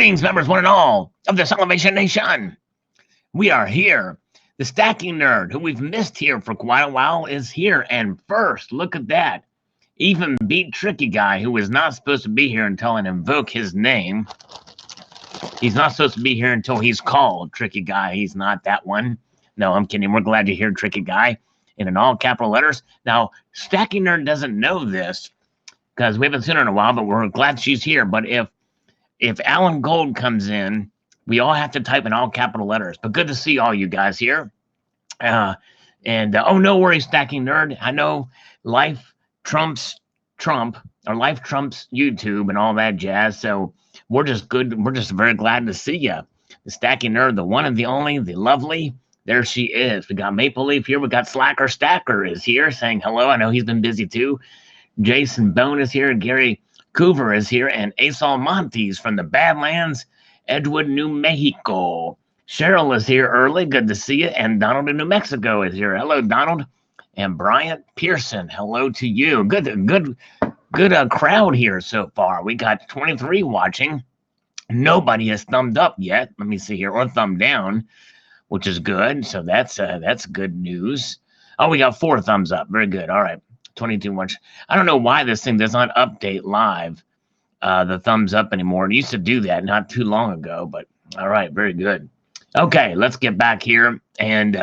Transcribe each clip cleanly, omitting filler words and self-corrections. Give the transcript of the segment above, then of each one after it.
Greetings, members, one and all of the Salivation Nation. We are here. The stacking nerd, who we've missed here for quite a while, is here. And first, look at that. Even beat Tricky Guy, who is not supposed to be here until I invoke his name. He's not supposed to be here until he's called Tricky Guy. He's not that one. No, I'm kidding. We're glad to hear Tricky Guy in all capital letters. Now, Stacking Nerd doesn't know this because we haven't seen her in a while, but we're glad she's here. But if Alan Gold comes in, we all have to type in all capital letters. But good to see all you guys here. Oh, no worries, Stacking Nerd. I know life trumps Trump, or life trumps YouTube and all that jazz. So we're just good. We're just very glad to see you. The Stacking Nerd, the one and the only, the lovely. There she is. We got Maple Leaf here. We got Slacker Stacker is here saying hello. I know he's been busy too. Jason Bone is here. Gary Coover is here. And Asal Montes from the Badlands, Edgewood, New Mexico. Cheryl is here early. Good to see you. And Donald in New Mexico is here. Hello, Donald. And Bryant Pearson. Hello to you. Good crowd here so far. We got 23 watching. Nobody has thumbed up yet. Let me see here. Or thumb down, which is good. So that's good news. Oh, we got 4 thumbs up. Very good. All right. 22 watch. I don't know why this thing does not update live the thumbs up anymore. It used to do that not too long ago, but all right. Very good. Okay, let's get back here and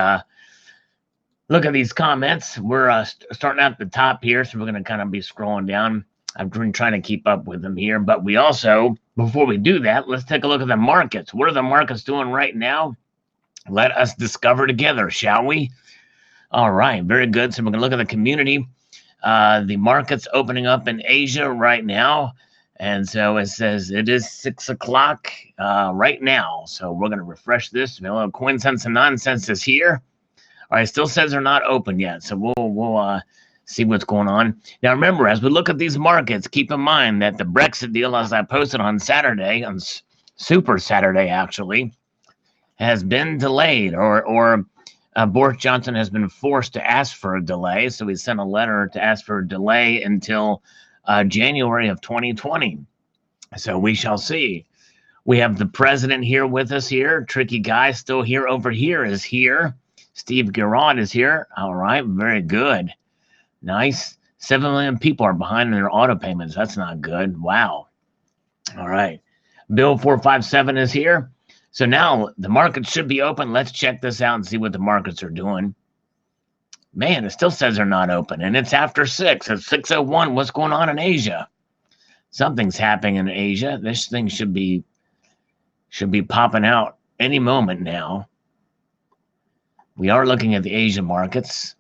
look at these comments. We're starting out at the top here, so we're going to kind of be scrolling down. I've been trying to keep up with them here, but we also, before we do that, let's take a look at the markets. What are the markets doing right now? Let us discover together, shall we? All right, very good. So we're going to look at the community. The market's opening up in Asia right now. And so it says it is 6 o'clock right now. So we're going to refresh this. Hello, Coin Sense and Nonsense is here. All right, still says they're not open yet. So we'll see what's going on. Now, remember, as we look at these markets, keep in mind that the Brexit deal, as I posted on Saturday, on Super Saturday, actually, has been delayed or Boris Johnson has been forced to ask for a delay. So he sent a letter to ask for a delay until January of 2020. So we shall see. We have the president here with us here. Tricky Guy still here. Over here is here. Steve Garrod is here. All right. Very good. Nice. 7 million people are behind in their auto payments. That's not good. Wow. All right. Bill 457 is here. So now the market should be open. Let's check this out and see what the markets are doing. Man, it still says they're not open, and it's after 6. It's 6:01. What's going on in Asia? Something's happening in Asia. This thing should be popping out any moment now. We are looking at the Asian markets.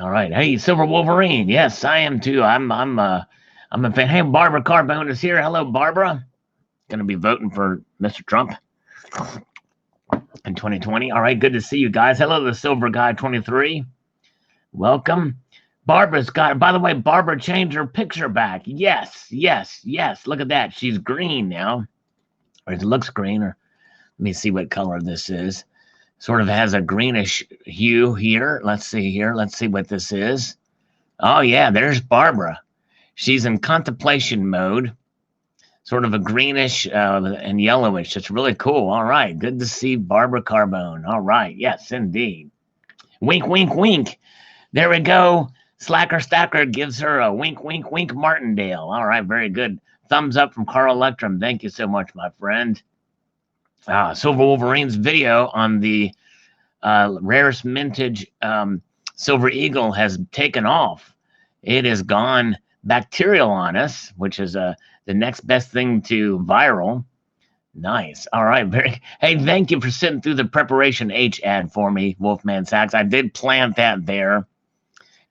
All right. Hey, Silver Wolverine. Yes, I am too. I'm a fan. Hey, Barbara Carbone is here. Hello, Barbara. Going to be voting for Mr. Trump in 2020. All right, good to see you guys. Hello, the Silver Guy 23. Welcome. Barbara's got, by the way, Barbara changed her picture back. Yes. Look at that. She's green now. Or it looks green. Or let me see what color this is. Sort of has a greenish hue here. Let's see here. Let's see what this is. Oh, yeah, there's Barbara. She's in contemplation mode. Sort of a greenish and yellowish. It's really cool. All right. Good to see Barbara Carbone. All right. Yes, indeed. Wink, wink, wink. There we go. Slacker Stacker gives her a wink, wink, wink Martindale. All right. Very good. Thumbs up from Carl Electrum. Thank you so much, my friend. Silver Wolverine's video on the rarest mintage Silver Eagle has taken off. It has gone bacterial on us, which is the next best thing to viral. Nice. All right. Hey, thank you for sitting through the Preparation H ad for me, Wolfman Sachs. I did plant that there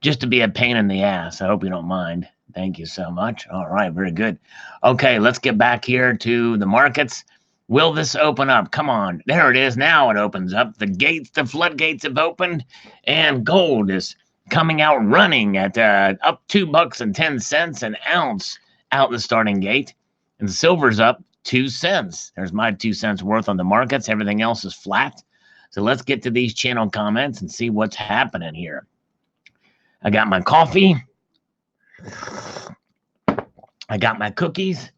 just to be a pain in the ass. I hope you don't mind. Thank you so much. All right. Very good. Okay. Let's get back here to the markets. Will this open up? Come on. There it is. Now it opens up. The floodgates have opened, and gold is coming out running at up $2.10 an ounce out the starting gate, and silver's up 2 cents. There's my 2 cents worth on the markets. Everything else is flat. So let's get to these channel comments and see what's happening here. I got my coffee. I got my cookies.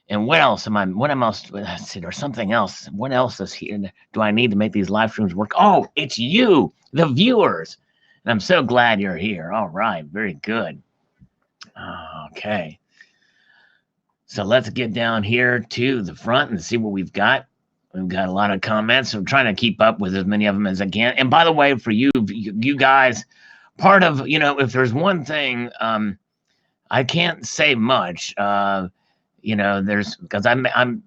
And what else am I? What else? Let's see, there's something else. What else is here? Do I need to make these live streams work? Oh, it's you, the viewers. And I'm so glad you're here. All right, very good. Okay. So let's get down here to the front and see what we've got. We've got a lot of comments. So I'm trying to keep up with as many of them as I can. And by the way, for you guys, part of, if there's one thing, I can't say much. There's because I'm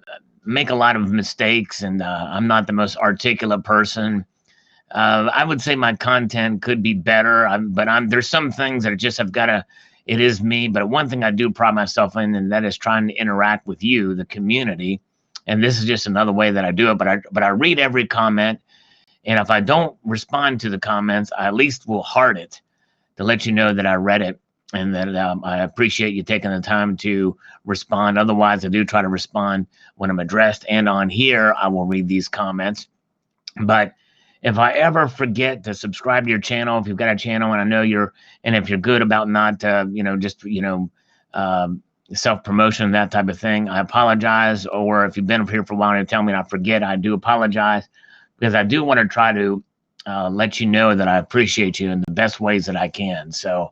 make a lot of mistakes, and I'm not the most articulate person. I would say my content could be better, but there's some things that just have got to. It is me, but one thing I do pride myself in, and that is trying to interact with you, the community. And this is just another way that I do it. But I read every comment, and if I don't respond to the comments, I at least will heart it to let you know that I read it and that I appreciate you taking the time to respond. Otherwise, I do try to respond when I'm addressed, and on here I will read these comments. But if I ever forget to subscribe to your channel, if you've got a channel and I know if you're good about not, self-promotion and that type of thing, I apologize. Or if you've been up here for a while and you tell me and I forget, I do apologize, because I do want to try to let you know that I appreciate you in the best ways that I can. So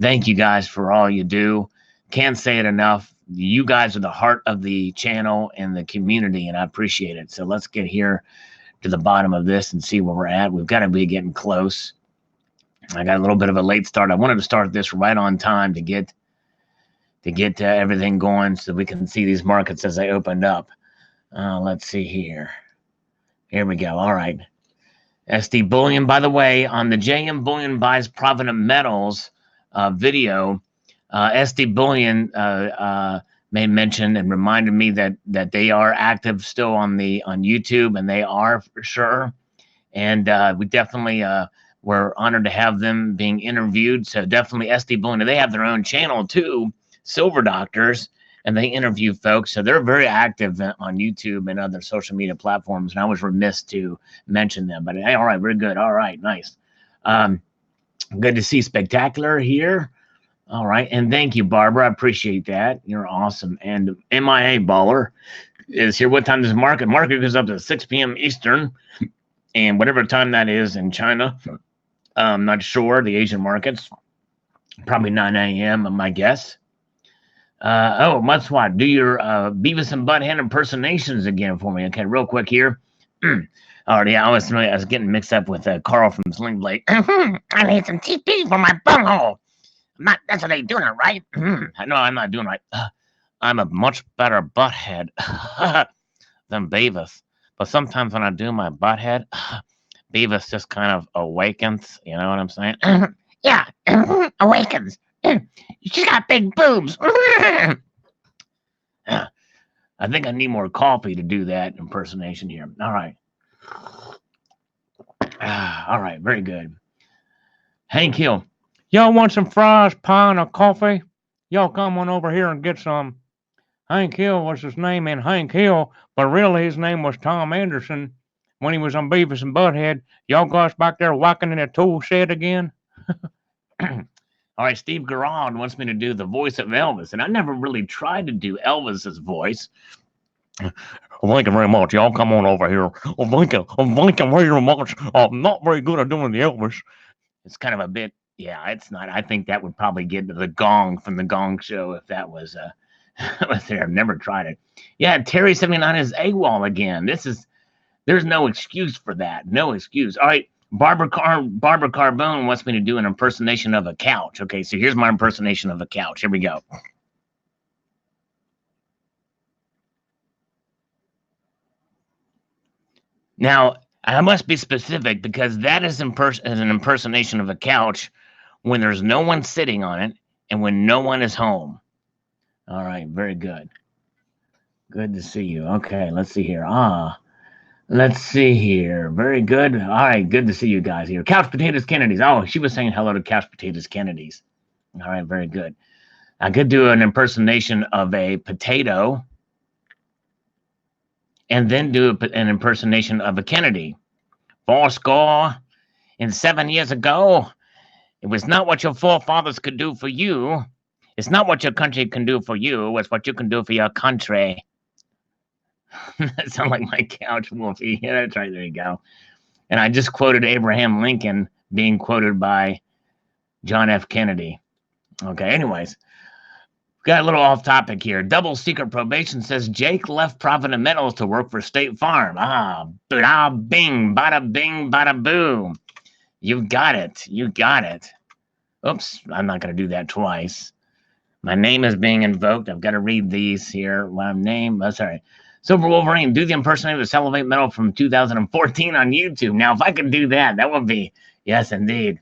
thank you guys for all you do. Can't say it enough. You guys are the heart of the channel and the community, and I appreciate it. So let's get here to the bottom of this and see where we're at. We've got to be getting close. I got a little bit of a late start. I wanted to start this right on time to get everything going so we can see these markets as they opened up. Let's see here. Here we go. All right. SD Bullion, by the way, on the JM Bullion Buys Provenant Metals video, SD Bullion made mention and reminded me that they are active still on YouTube, and they are for sure. And we definitely were honored to have them being interviewed. So definitely SD Bullion. They have their own channel too, Silver Doctors, and they interview folks. So they're very active on YouTube and other social media platforms. And I was remiss to mention them. But hey, all right, very good. All right, nice. Good to see Spectacular here. All right, and thank you, Barbara. I appreciate that. You're awesome. And MIA Baller is here. What time does market? Market goes up to 6 p.m. Eastern, and whatever time that is in China. I'm not sure. The Asian markets, probably 9 a.m. my guess. Mutswat, do your Beavis and Butthead impersonations again for me. Okay, real quick here. Already, I was getting mixed up with Carl from Sling Blade. I need some TP for my bunghole. That's how they doing it, right? No, I'm not doing right. I'm a much better butthead than Beavis. But sometimes when I do my butthead, Beavis just kind of awakens. You know what I'm saying? Yeah, awakens. She's got big boobs. I think I need more coffee to do that impersonation here. All right. All right, very good. Hank Hill. Y'all want some fries, pie, and a coffee? Y'all come on over here and get some. Hank Hill was his name in Hank Hill, but really his name was Tom Anderson when he was on Beavis and Butthead. Y'all guys back there whacking in a tool shed again? All right, Steve Garand wants me to do the voice of Elvis, and I never really tried to do Elvis's voice. Well, thank you very much. Y'all come on over here. Well, thank you very much. I'm not very good at doing the Elvis. It's kind of a bit... Yeah, it's not. I think that would probably get to the Gong from the Gong Show if that was was there. I've never tried it. Yeah, Terry 79 is AWOL again. There's no excuse for that. No excuse. All right, Barbara Carbone wants me to do an impersonation of a couch. Okay, so here's my impersonation of a couch. Here we go. Now, I must be specific because that is an impersonation of a couch when there's no one sitting on it and when no one is home. All right, very good. Good to see you. Okay, let's see here. Let's see here. Very good. All right, good to see you guys here. Couch Potatoes Kennedys. Oh, she was saying hello to Couch Potatoes Kennedys. All right, very good. I could do an impersonation of a potato and then do an impersonation of a Kennedy. 407 years ago, it was not what your forefathers could do for you. It's not what your country can do for you, it's what you can do for your country. That sounds like my couch, Wolfie. Yeah, that's right. There you go. And I just quoted Abraham Lincoln being quoted by John F. Kennedy. Okay, anyways. Got a little off topic here. Double secret probation says Jake left Provident Metals to work for State Farm. Bada bing, bada boom. You got it. You got it. Oops, I'm not going to do that twice. My name is being invoked. I've got to read these here. My name, sorry. Silver Wolverine, do the impersonation of Salivate Metal from 2014 on YouTube. Now, if I could do that, that would be, yes, indeed.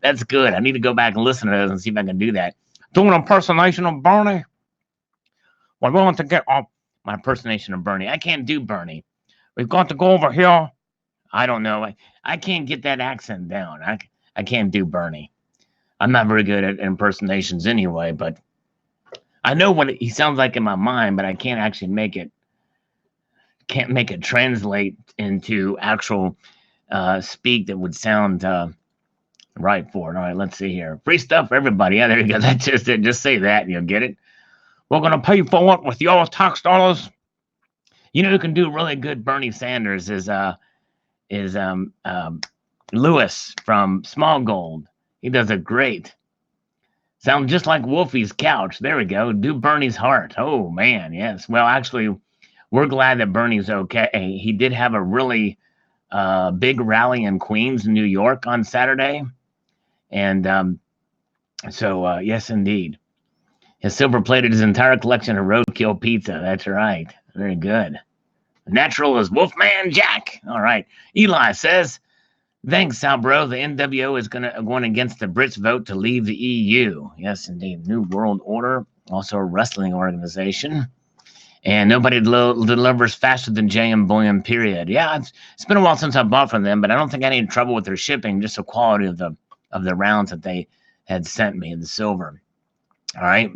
That's good. I need to go back and listen to those and see if I can do that. Do an impersonation of Bernie. We're willing to get off my impersonation of Bernie. I can't do Bernie. We've got to go over here. I don't know. I can't get that accent down. I can't do Bernie. I'm not very good at impersonations anyway, but I know what he sounds like in my mind, but I can't actually make it translate into actual speak that would sound right for it. All right, let's see here. Free stuff for everybody. Yeah, there you go. That's just it. Just say that and you'll get it. We're going to pay for it with your tax dollars. You know who can do really good Bernie Sanders is Lewis from Small Gold. He does a great. Sounds just like Wolfie's couch. There we go. Do Bernie's heart. Oh, man, yes. Well, actually, we're glad that Bernie's okay. He did have a really big rally in Queens, New York on Saturday. And so, yes, indeed. His silver plated his entire collection of roadkill pizza. That's right. Very good. Natural as Wolfman Jack. All right. Eli says, thanks, Sal Bro. The NWO is going against the Brits' vote to leave the EU. Yes, indeed. New World Order, also a wrestling organization. And nobody delivers faster than JM Bullion, period. Yeah, it's been a while since I bought from them, but I don't think I had any trouble with their shipping, just the quality of the rounds that they had sent me in the silver. All right.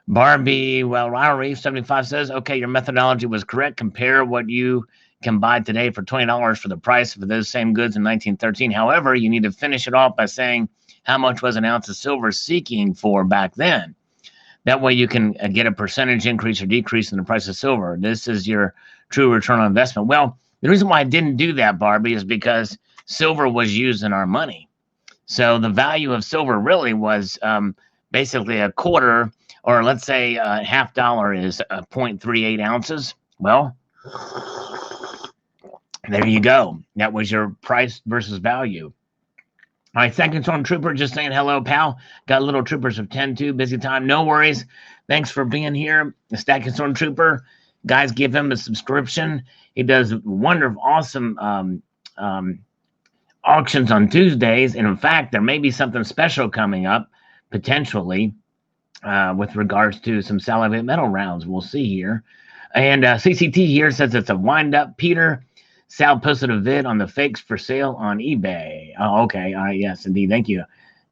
Barbie, well, Ryrie 75 says, okay, your methodology was correct. Compare what you can buy today for $20 for the price for those same goods in 1913. However, you need to finish it off by saying how much was an ounce of silver seeking for back then. That way you can get a percentage increase or decrease in the price of silver. This is your true return on investment. Well, the reason why I didn't do that, Barbie, is because silver was used in our money. So the value of silver really was basically a quarter, or let's say $0.50 is 0.38 ounces. Well, there you go. That was your price versus value. All right, Second Storm Trooper just saying hello, pal. Got little troopers of 10-2, busy time. No worries. Thanks for being here. The Stacking Storm Trooper. Guys, give him a subscription. He does wonderful, awesome auctions on Tuesdays. And in fact, there may be something special coming up, potentially, with regards to some Salivate Metal rounds. We'll see here. And CCT here says it's a wind-up. Peter, Sal posted a vid on the fakes for sale on eBay. Oh, okay. All right. Yes, indeed. Thank you.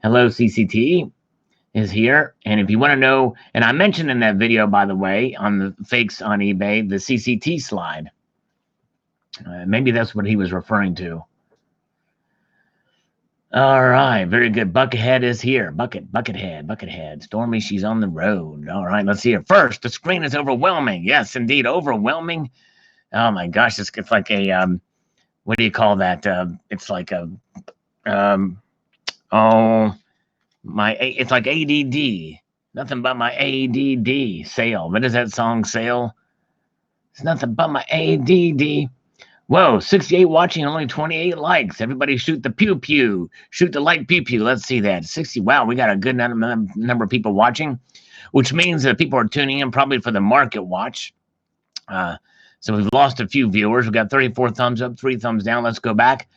Hello, CCT is here. And if you want to know, and I mentioned in that video, by the way, on the fakes on eBay, the CCT slide. Maybe that's what he was referring to. All right. Very good. Buckethead is here. Buckethead. Stormy, she's on the road. All right. Let's see her. First, the screen is overwhelming. Yes, indeed. Overwhelming. Oh my gosh, it's like a what do you call that? It's like a it's like ADD. Nothing but my ADD. Sale. What is that song? Sale. It's nothing but my ADD. Whoa, 68 watching, only 28 likes. Everybody shoot the pew pew. Shoot the like pew pew. Let's see that. 60. Wow, we got a good number of people watching, which means that people are tuning in probably for the market watch. So we've lost a few viewers. We've got 34 thumbs up, 3 thumbs down. Let's go back.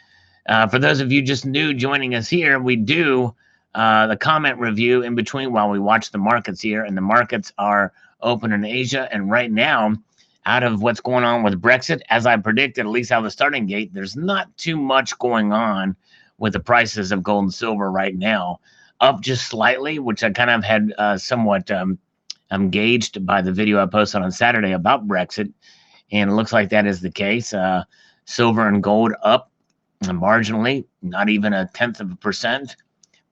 For those of you just new joining us here, we do the comment review in between while we watch the markets here. And the markets are open in Asia. And right now, out of what's going on with Brexit, as I predicted, at least out of the starting gate, there's not too much going on with the prices of gold and silver right now. Up just slightly, which I kind of had somewhat gauged by the video I posted on Saturday about Brexit. And it looks like that is the case. Silver and gold up marginally, not even 0.1%.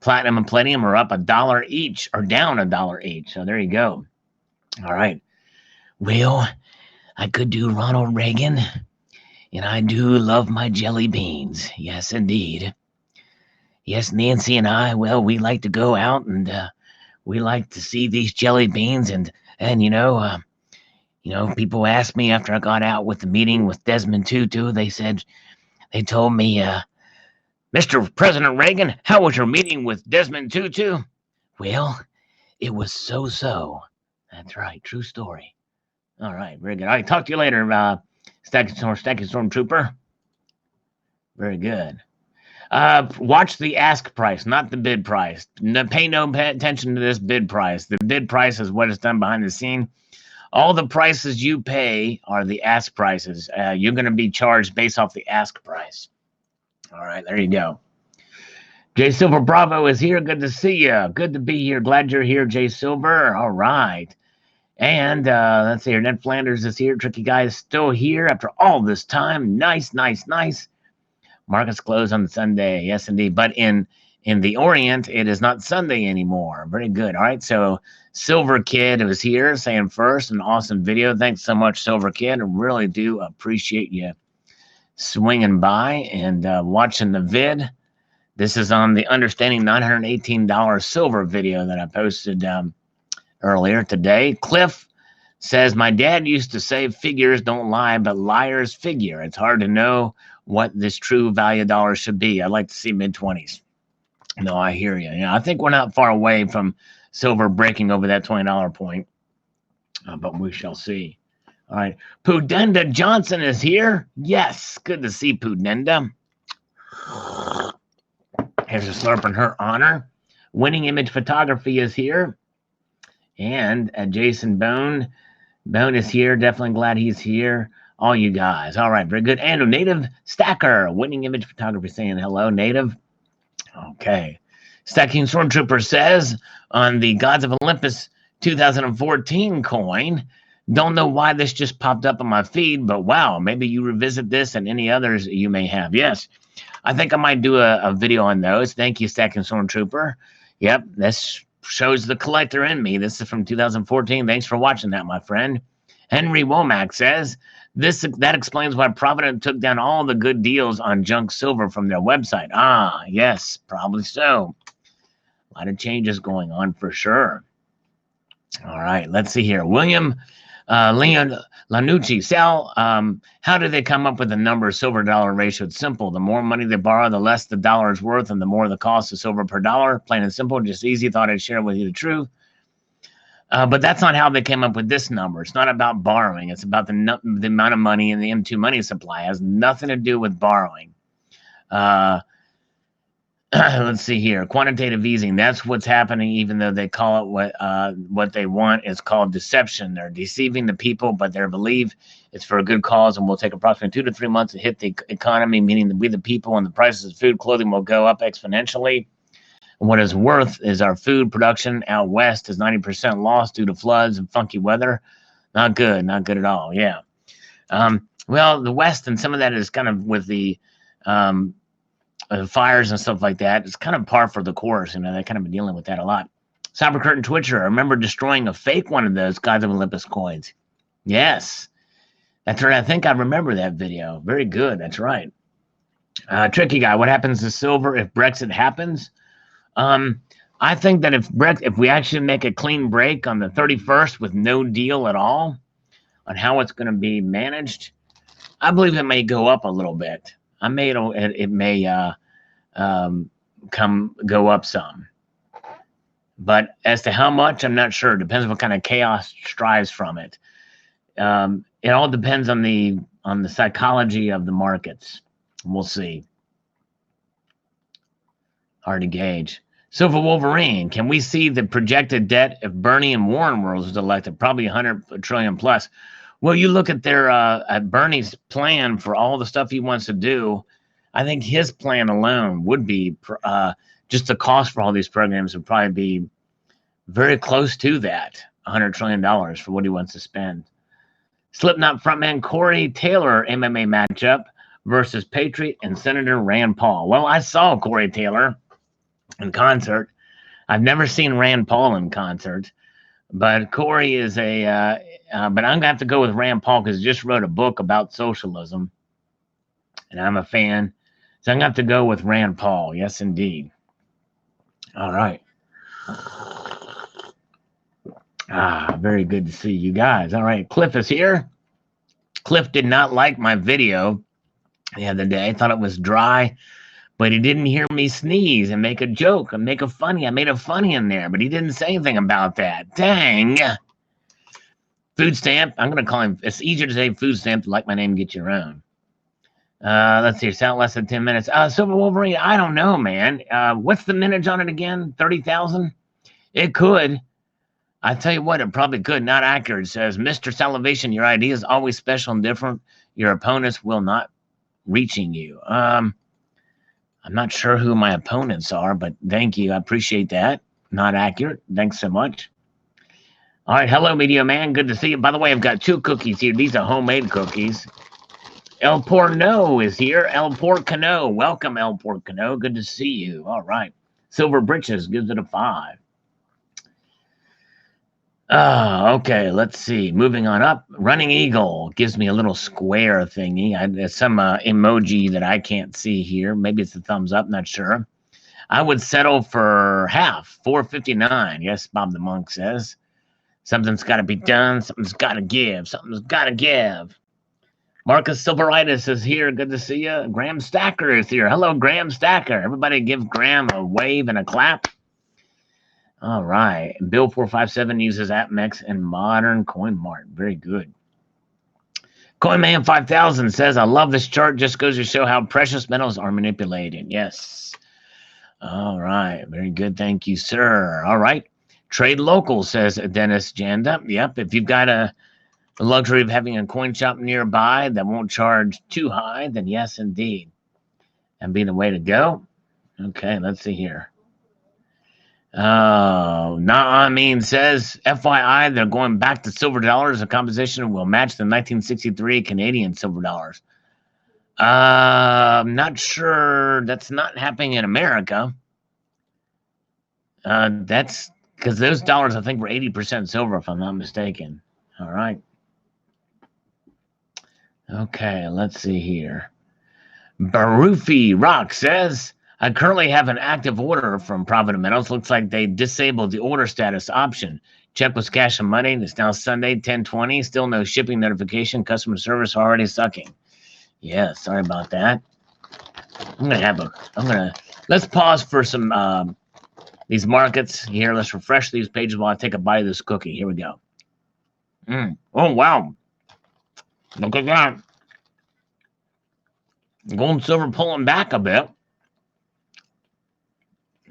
Platinum and palladium are up $1 each, or down $1 each. So there you go. All right. Well, I could do Ronald Reagan, and I do love my jelly beans. Yes, indeed. Yes, Nancy and I, well, we like to go out and we like to see these jelly beans, and people asked me after I got out with the meeting with Desmond Tutu. They told me, Mr. President Reagan, how was your meeting with Desmond Tutu? Well, it was so. That's right, true story. All right, very good. All right, talk to you later, Stacking Stormtrooper. Very good. Watch the ask price, not the bid price. Pay no attention to this bid price. The bid price is what is done behind the scene. All the prices you pay are the ask prices. You're going to be charged based off the ask price. All right, there you go. Jay Silver Bravo is here. Good to see you. Good to be here. Glad you're here, Jay Silver. All right. And let's see here. Ned Flanders is here. Tricky Guy is still here after all this time. Nice. Markets closed on Sunday. Yes, indeed. But in the Orient, it is not Sunday anymore. Very good. All right. So Silver Kid was here saying first, an awesome video. Thanks so much, Silver Kid. I really do appreciate you swinging by and watching the vid. This is on the Understanding $918 Silver video that I posted earlier today. Cliff says, my dad used to say figures don't lie, but liars figure. It's hard to know what this true value dollar should be. I'd like to see mid-20s. No, I hear you. I think we're not far away from silver breaking over that $20 point, but we shall see. All right. Pudenda Johnson is here. Yes, good to see Pudenda. Here's a slurp in her honor. Winning Image Photography is here. And Jason Bone is here. Definitely glad he's here. All you guys. All right, very good. And a Native Stacker, Winning Image Photography, saying hello, Native. Okay. Stacking Stormtrooper says on the Gods of Olympus 2014 coin, don't know why this just popped up on my feed, but wow, maybe you revisit this and any others you may have. Yes, I think I might do a video on those. Thank you, Stacking Stormtrooper. Yep, this shows the collector in me. This is from 2014. Thanks for watching that, my friend. Henry Womack says, that explains why Provident took down all the good deals on junk silver from their website. Ah, yes, probably so. A lot of changes going on for sure. All right, let's see here. William Leon Lanucci, Sal, how did they come up with the number silver dollar ratio? It's simple. The more money they borrow, the less the dollar is worth, and the more the cost of silver per dollar. Plain and simple, just easy. Thought I'd share with you the truth. But that's not how they came up with this number. It's not about borrowing. It's about the amount of money in the M2 money supply. It has nothing to do with borrowing. Let's see here. Quantitative easing. That's what's happening, even though they call it what they want. It's called deception. They're deceiving the people, but they believe it's for a good cause and will take approximately 2 to 3 months to hit the economy, meaning that we, the people, and the prices of food, clothing will go up exponentially. And what is worth is our food production out west is 90% lost due to floods and funky weather. Not good at all. Yeah. Well, the West, and some of that is kind of with the fires and stuff like that. It's kind of par for the course. They kind of been dealing with that a lot. Cyber Curtain Twitcher, I remember destroying a fake one of those Gods of Olympus coins. Yes. That's right. I think I remember that video. Very good. That's right. Tricky Guy, what happens to silver if Brexit happens? I think that if we actually make a clean break on the 31st with no deal at all on how it's going to be managed, I believe it may go up a little bit. It may go up some, but as to how much, I'm not sure. Depends on what kind of chaos strives from it. It all depends on the psychology of the markets. We'll see. Hard to gauge. Silver Wolverine, can we see the projected debt if Bernie and Warren was elected? Probably 100 trillion plus. Well, you look at at Bernie's plan for all the stuff he wants to do. I think his plan alone would be just the cost for all these programs would probably be very close to that, $100 trillion for what he wants to spend. Slipknot frontman Corey Taylor MMA matchup versus Patriot and Senator Rand Paul. Well, I saw Corey Taylor in concert. I've never seen Rand Paul in concert, but Corey is but I'm gonna have to go with Rand Paul because he just wrote a book about socialism, and I'm a fan, so I'm gonna have to go with Rand Paul. Yes, indeed. All right. Very good to see you guys. All right, Cliff is here. Cliff did not like my video the other day. Thought it was dry, but he didn't hear me sneeze and make a joke and make a funny. I made a funny in there, but he didn't say anything about that. Dang. Food stamp. I'm going to call him. It's easier to say food stamp to like my name, get your own. Let's see. It's out less than 10 minutes. Silver Wolverine. I don't know, man. What's the mintage on it again? 30,000? It could. I tell you what, it probably could. Not accurate. It says, Mr. Salivation, your idea is always special and different. Your opponents will not reaching you. I'm not sure who my opponents are, but thank you. I appreciate that. Not accurate. Thanks so much. All right. Hello, Media Man. Good to see you. By the way, I've got 2 cookies here. These are homemade cookies. El Porno is here. El Porcano. Welcome, El Porcano. Good to see you. All right. Silver Britches gives it a 5. Okay, let's see. Moving on up. Running Eagle gives me a little square thingy. There's some emoji that I can't see here. Maybe it's the thumbs up, not sure. I would settle for half, 459. Yes, Bob the Monk says. Something's got to be done. Something's got to give. Something's got to give. Marcus Silveritis is here. Good to see you. Graham Stacker is here. Hello, Graham Stacker. Everybody give Graham a wave and a clap. All right. Bill 457 uses AppMex and Modern Coin Mart. Very good. Coinman 5000 says, I love this chart. Just goes to show how precious metals are manipulated. Yes. All right. Very good. Thank you, sir. All right. Trade local, says Dennis Janda. Yep. If you've got the luxury of having a coin shop nearby that won't charge too high, then yes, indeed. And be the way to go. Okay. Let's see here. Naamin says, FYI, they're going back to silver dollars. The composition will match the 1963 Canadian silver dollars. I'm not sure. That's not happening in America. That's because those dollars, I think, were 80% silver, if I'm not mistaken. All right. Okay, let's see here. Barufi Rock says, I currently have an active order from Provident Metals. Looks like they disabled the order status option. Check with Cash and Money. It's now Sunday, 10/20. Still no shipping notification. Customer service already sucking. Yeah, sorry about that. Let's pause for some these markets here. Let's refresh these pages while I take a bite of this cookie. Here we go. Oh, wow. Look at that. Gold and silver pulling back a bit.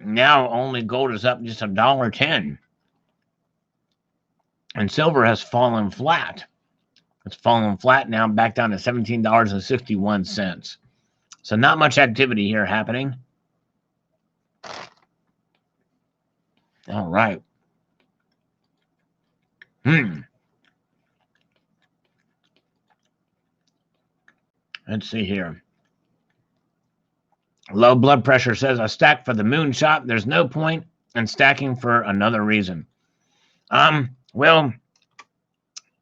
Now only gold is up just $1.10. And silver has fallen flat. It's fallen flat now, back down to $17.61. So not much activity here happening. All right. Let's see here. Low blood pressure says, I stack for the moonshot. There's no point in stacking for another reason. Well,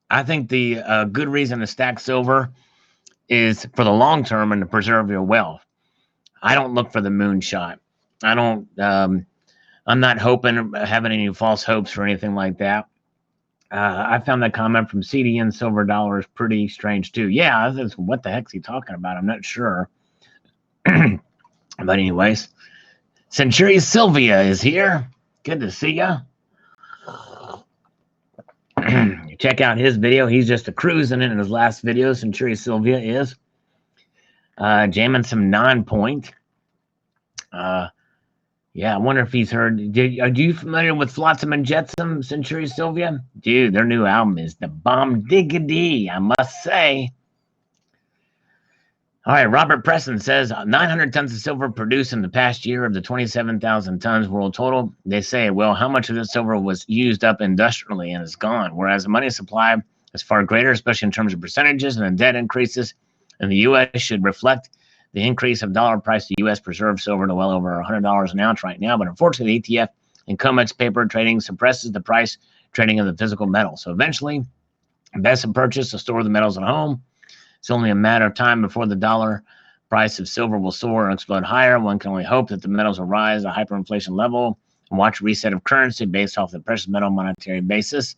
I think the good reason to stack silver is for the long term and to preserve your wealth. I don't look for the moonshot. I don't, I'm not having any false hopes or anything like that. I found that comment from CDN Silver Dollars pretty strange too. Yeah, what the heck's he talking about? I'm not sure. But anyways, Century Sylvia is here. Good to see ya. You check out his video. He's just a cruising in his last video. Century Sylvia is jamming some non-point. Yeah, I wonder if he's heard. Are you familiar with Flotsam and Jetsam, Century Sylvia? Dude, their new album is the bomb diggity, I must say. All right, Robert Preston says 900 tons of silver produced in the past year of the 27,000 tons world total. They say, well, how much of this silver was used up industrially and is gone? Whereas the money supply is far greater, especially in terms of percentages, and the debt increases in the U.S. should reflect The increase of dollar price to U.S. preserves silver to well over $100 an ounce right now, but unfortunately, the ETF and COMEX paper trading suppresses the price trading of the physical metal. So eventually, best to purchase to store the metals at home. It's only a matter of time before the dollar price of silver will soar and explode higher. One can only hope that the metals will rise at a hyperinflation level and watch a reset of currency based off the precious metal monetary basis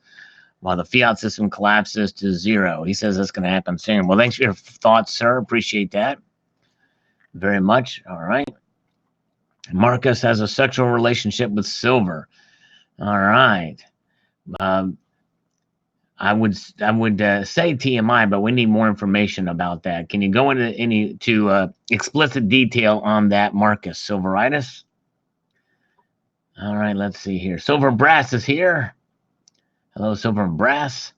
while the fiat system collapses to zero. He says that's going to happen soon. Well, thanks for your thoughts, sir. Appreciate that very much. All right. Marcus has a sexual relationship with silver. All right. I would say TMI, but we need more information about that. Can you go into explicit detail on that, Marcus Silveritis? All right, let's see here. Silver Brass is here. Hello, Silver and Brass.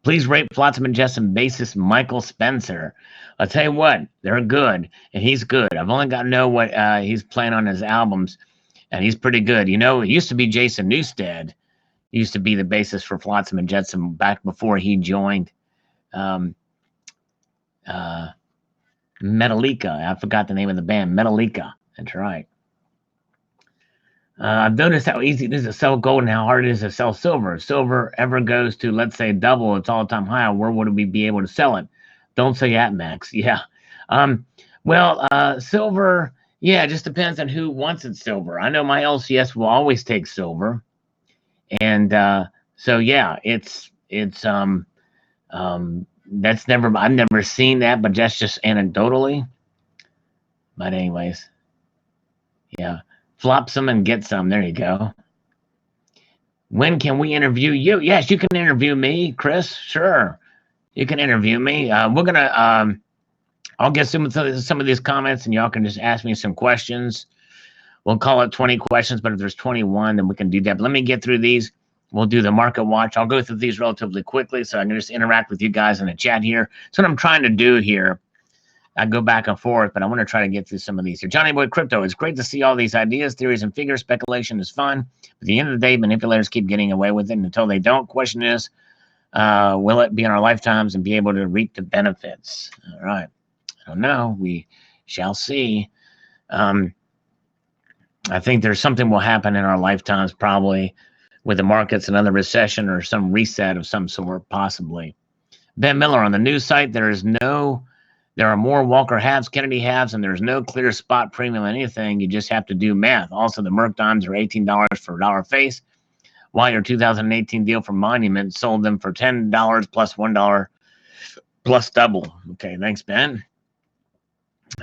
Please rate Flotsam and Jetsam bassist Michael Spencer. I'll tell you what, they're good, and he's good. I've only got to know what he's playing on his albums, and he's pretty good. You know, it used to be Jason Newsted. He used to be the bassist for Flotsam and Jetsam back before he joined Metallica. I forgot the name of the band, Metallica. That's right. I've noticed how easy it is to sell gold and how hard it is to sell silver. If silver ever goes to, let's say, double its all-time high, where would we be able to sell it? Don't say at max. Yeah. Silver, yeah, it just depends on who wants it silver. I know my LCS will always take silver. And so yeah, that's never, I've never seen that, but that's just anecdotally. But anyways, yeah, flop some and get some. There you go. When can we interview you? Yes, you can interview me, Chris. Sure, you can interview me. We're gonna I'll get some of these comments, and y'all can just ask me some questions. We'll call it 20 questions, but if there's 21, then we can do that. But let me get through these. We'll do the market watch. I'll go through these relatively quickly, so I can just interact with you guys in the chat here. That's what I'm trying to do here. I go back and forth, but I want to try to get through some of these here. Johnny Boy Crypto, it's great to see all these ideas, theories, and figures. Speculation is fun. But at the end of the day, manipulators keep getting away with it. And until they don't, question is, will it be in our lifetimes and be able to reap the benefits? All right. I don't know. We shall see. I think there's something will happen in our lifetimes, probably with the markets, another recession or some reset of some sort, possibly. Ben Miller on the news site, there are more Walker halves, Kennedy halves, and there's no clear spot premium on anything. You just have to do math. Also, the Merc Dimes are $18 for a dollar face, while your 2018 deal for Monument sold them for $10 plus $1 plus double. Okay, thanks, Ben.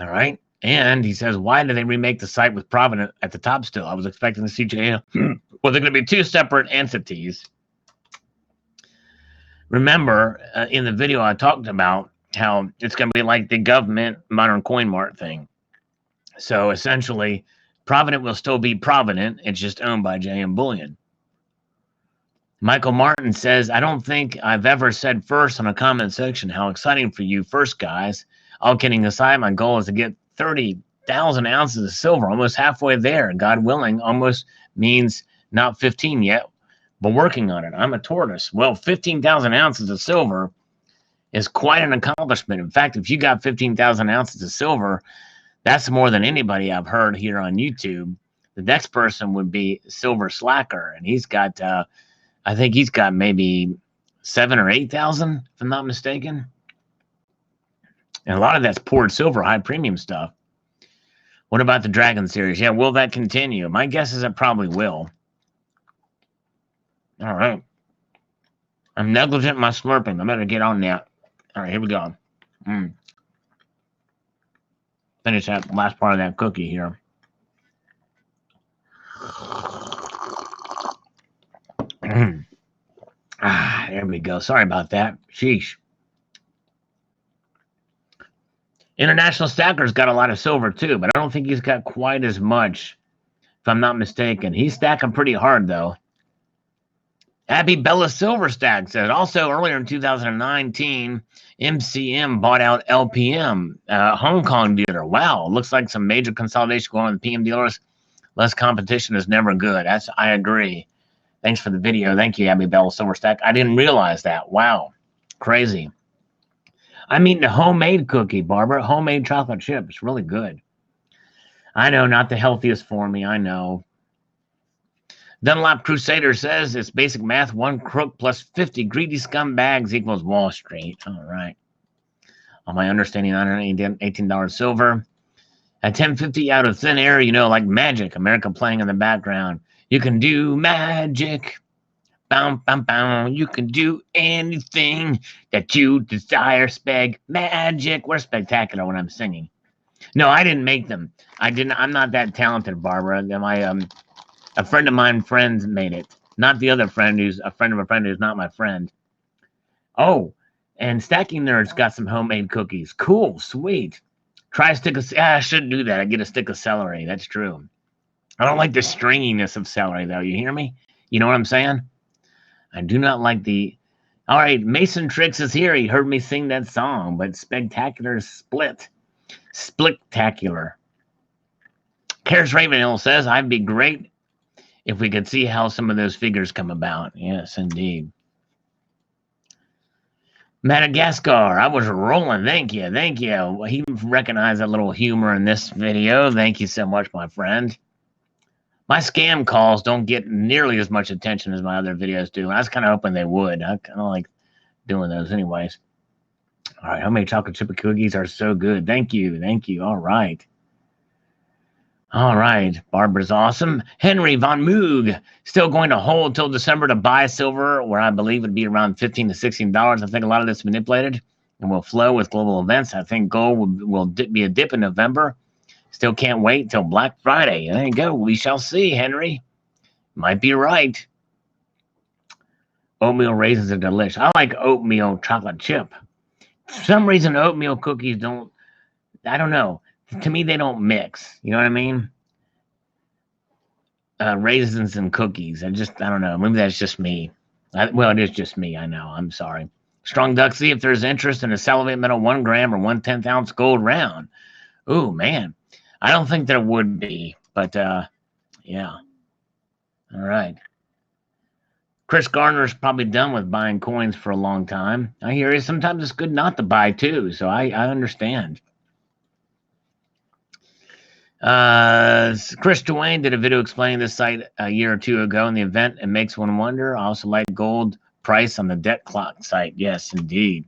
All right. And he says, why did they remake the site with Provident at the top still? I was expecting to see JM. Well, they're going to be two separate entities. Remember, in the video I talked about how it's going to be like the government modern coin mart thing. So essentially, Provident will still be Provident. It's just owned by JM Bullion. Michael Martin says, I don't think I've ever said first on a comment section how exciting for you first, guys. All kidding aside, my goal is to get 30,000 ounces of silver, almost halfway there. God willing, almost means not 15 yet, but working on it. I'm a tortoise. Well, 15,000 ounces of silver is quite an accomplishment. In fact, if you got 15,000 ounces of silver, that's more than anybody I've heard here on YouTube. The next person would be Silver Slacker, and he's got, I think he's got maybe 7,000 or 8,000, if I'm not mistaken. And a lot of that's poured silver, high premium stuff. What about the Dragon series? Yeah, will that continue? My guess is it probably will. All right. I'm negligent in my slurping. I better get on that. All right, here we go. Finish that last part of that cookie here. There we go. Sorry about that. Sheesh. International Stacker's got a lot of silver too, but I don't think he's got quite as much, if I'm not mistaken. He's stacking pretty hard, though. Abby Bella Silver Stack says, also earlier in 2019, MCM bought out LPM, Hong Kong dealer. Wow, looks like some major consolidation going on with PM dealers. Less competition is never good. I agree. Thanks for the video. Thank you, Abby Bella Silver Stack. I didn't realize that. Wow, crazy. I mean the homemade cookie, Barbara. Homemade chocolate chip. It's really good. I know, not the healthiest for me. I know. Dunlop Crusader says it's basic math. One crook plus 50 greedy scumbags equals Wall Street. All right. On my understanding, $118 silver. At 1050 out of thin air, you know, like magic. America playing in the background. You can do magic. Bam, bam, bam. You can do anything that you desire. Magic. We're spectacular when I'm singing. No, I didn't make them. I'm not that talented, Barbara. A friend of mine, friends made it. Not the other friend who's a friend of a friend who's not my friend. Oh, and Stacking Nerd's got some homemade cookies. Cool, sweet. Try a stick of... I shouldn't do that. I get a stick of celery. That's true. I don't like the stringiness of celery, though. You hear me? You know what I'm saying? I do not like the... All right, Mason Tricks is here. He heard me sing that song, but Spectacular Split. Spectacular. Karis Ravenhill says, I'd be great if we could see how some of those figures come about. Yes, indeed. Madagascar, I was rolling. Thank you. Thank you. He recognized a little humor in this video. Thank you so much, my friend. My scam calls don't get nearly as much attention as my other videos do. And I was kind of hoping they would. I kind of like doing those anyways. All right. How many chocolate chip cookies are so good? Thank you. Thank you. All right. All right. Barbara's awesome. Henry Von Moog still going to hold till December to buy silver, where I believe it'd be around $15 to $16. I think a lot of this is manipulated and will flow with global events. I think gold will be a dip in November. Still can't wait till Black Friday. There you go. We shall see, Henry. Might be right. Oatmeal raisins are delicious. I like oatmeal chocolate chip. For some reason, oatmeal cookies don't, I don't know. To me, they don't mix. You know what I mean? Raisins and cookies. I don't know. Maybe that's just me. Well, it is just me. I know. I'm sorry. Strong Duck, see if there's interest in a Salivate Metal 1 gram or 1/10 ounce gold round. Ooh, man. I don't think there would be, but yeah. All right. Chris Gardner's probably done with buying coins for a long time. I hear you. Sometimes it's good not to buy too, so I understand. Chris Dwayne did a video explaining this site a year or two ago in the event. It makes one wonder. I also like gold price on the debt clock site. Yes, indeed.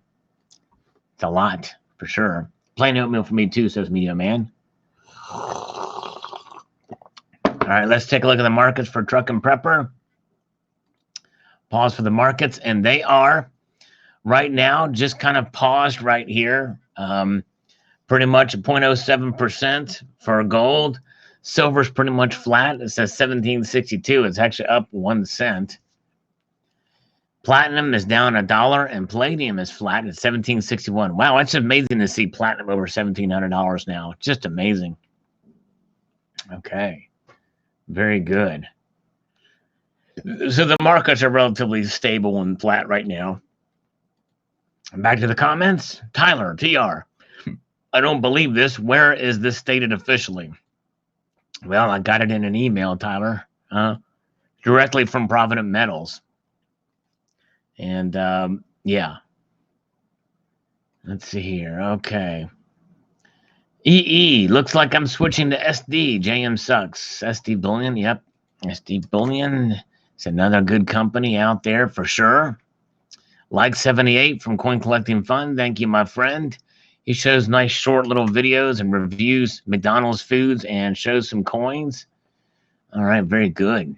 It's a lot, for sure. Plain oatmeal for me too, says Media Man. All right, let's take a look at the markets for Truck and Prepper. Pause for the markets, and they are right now just kind of paused right here. Pretty much 0.07% for gold. Silver's pretty much flat. It says 1762. It's actually up 1 cent. Platinum is down $1, and palladium is flat at 1761. Wow, it's amazing to see platinum over $1,700 now. Just amazing. Okay, very good. So the markets are relatively stable and flat right now. Back to the comments. Tyler, TR. I don't believe this. Where is this stated officially? Well, I got it in an email, Tyler, directly from Provident Metals. And, yeah. Let's see here. Okay. EE, looks like I'm switching to SD. JM sucks. SD Bullion, yep. SD Bullion. It's another good company out there for sure. Like 78 from Coin Collecting Fund. Thank you, my friend. He shows nice short little videos and reviews McDonald's foods and shows some coins. All right, very good.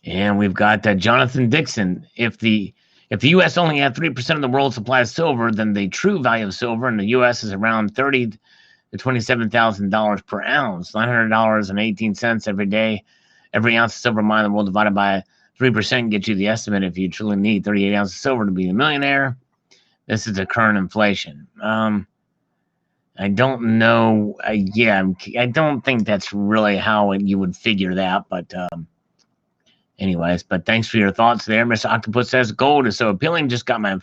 And we've got Jonathan Dixon. If the U.S. only had 3% of the world's supply of silver, then the true value of silver in the U.S. is around $30,000 to $27,000 per ounce, $900.18 every day. Every ounce of silver mined in the world divided by 3% gets you the estimate if you truly need 38 ounces of silver to be a millionaire. This is the current inflation. I don't know. I don't think that's really how you would figure that. But anyways, but thanks for your thoughts there. Mr. Octopus says gold is so appealing. Just got my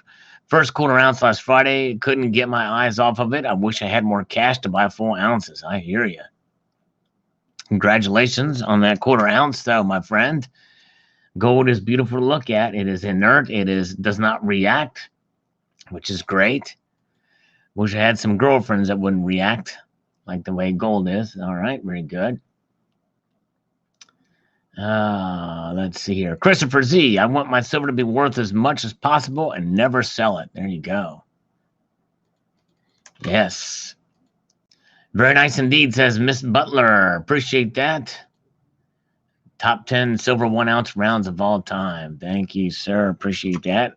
first quarter ounce last Friday. Couldn't get my eyes off of it. I wish I had more cash to buy full ounces. I hear you. Congratulations on that quarter ounce, though, my friend. Gold is beautiful to look at. It is inert. It does not react. which is great. Wish I had some girlfriends that wouldn't react like the way gold is. All right, very good. Let's see here. Christopher Z, I want my silver to be worth as much as possible and never sell it. There you go. Yes. Very nice indeed, says Miss Butler. Appreciate that. Top 10 silver 1 ounce rounds of all time. Thank you, sir. Appreciate that.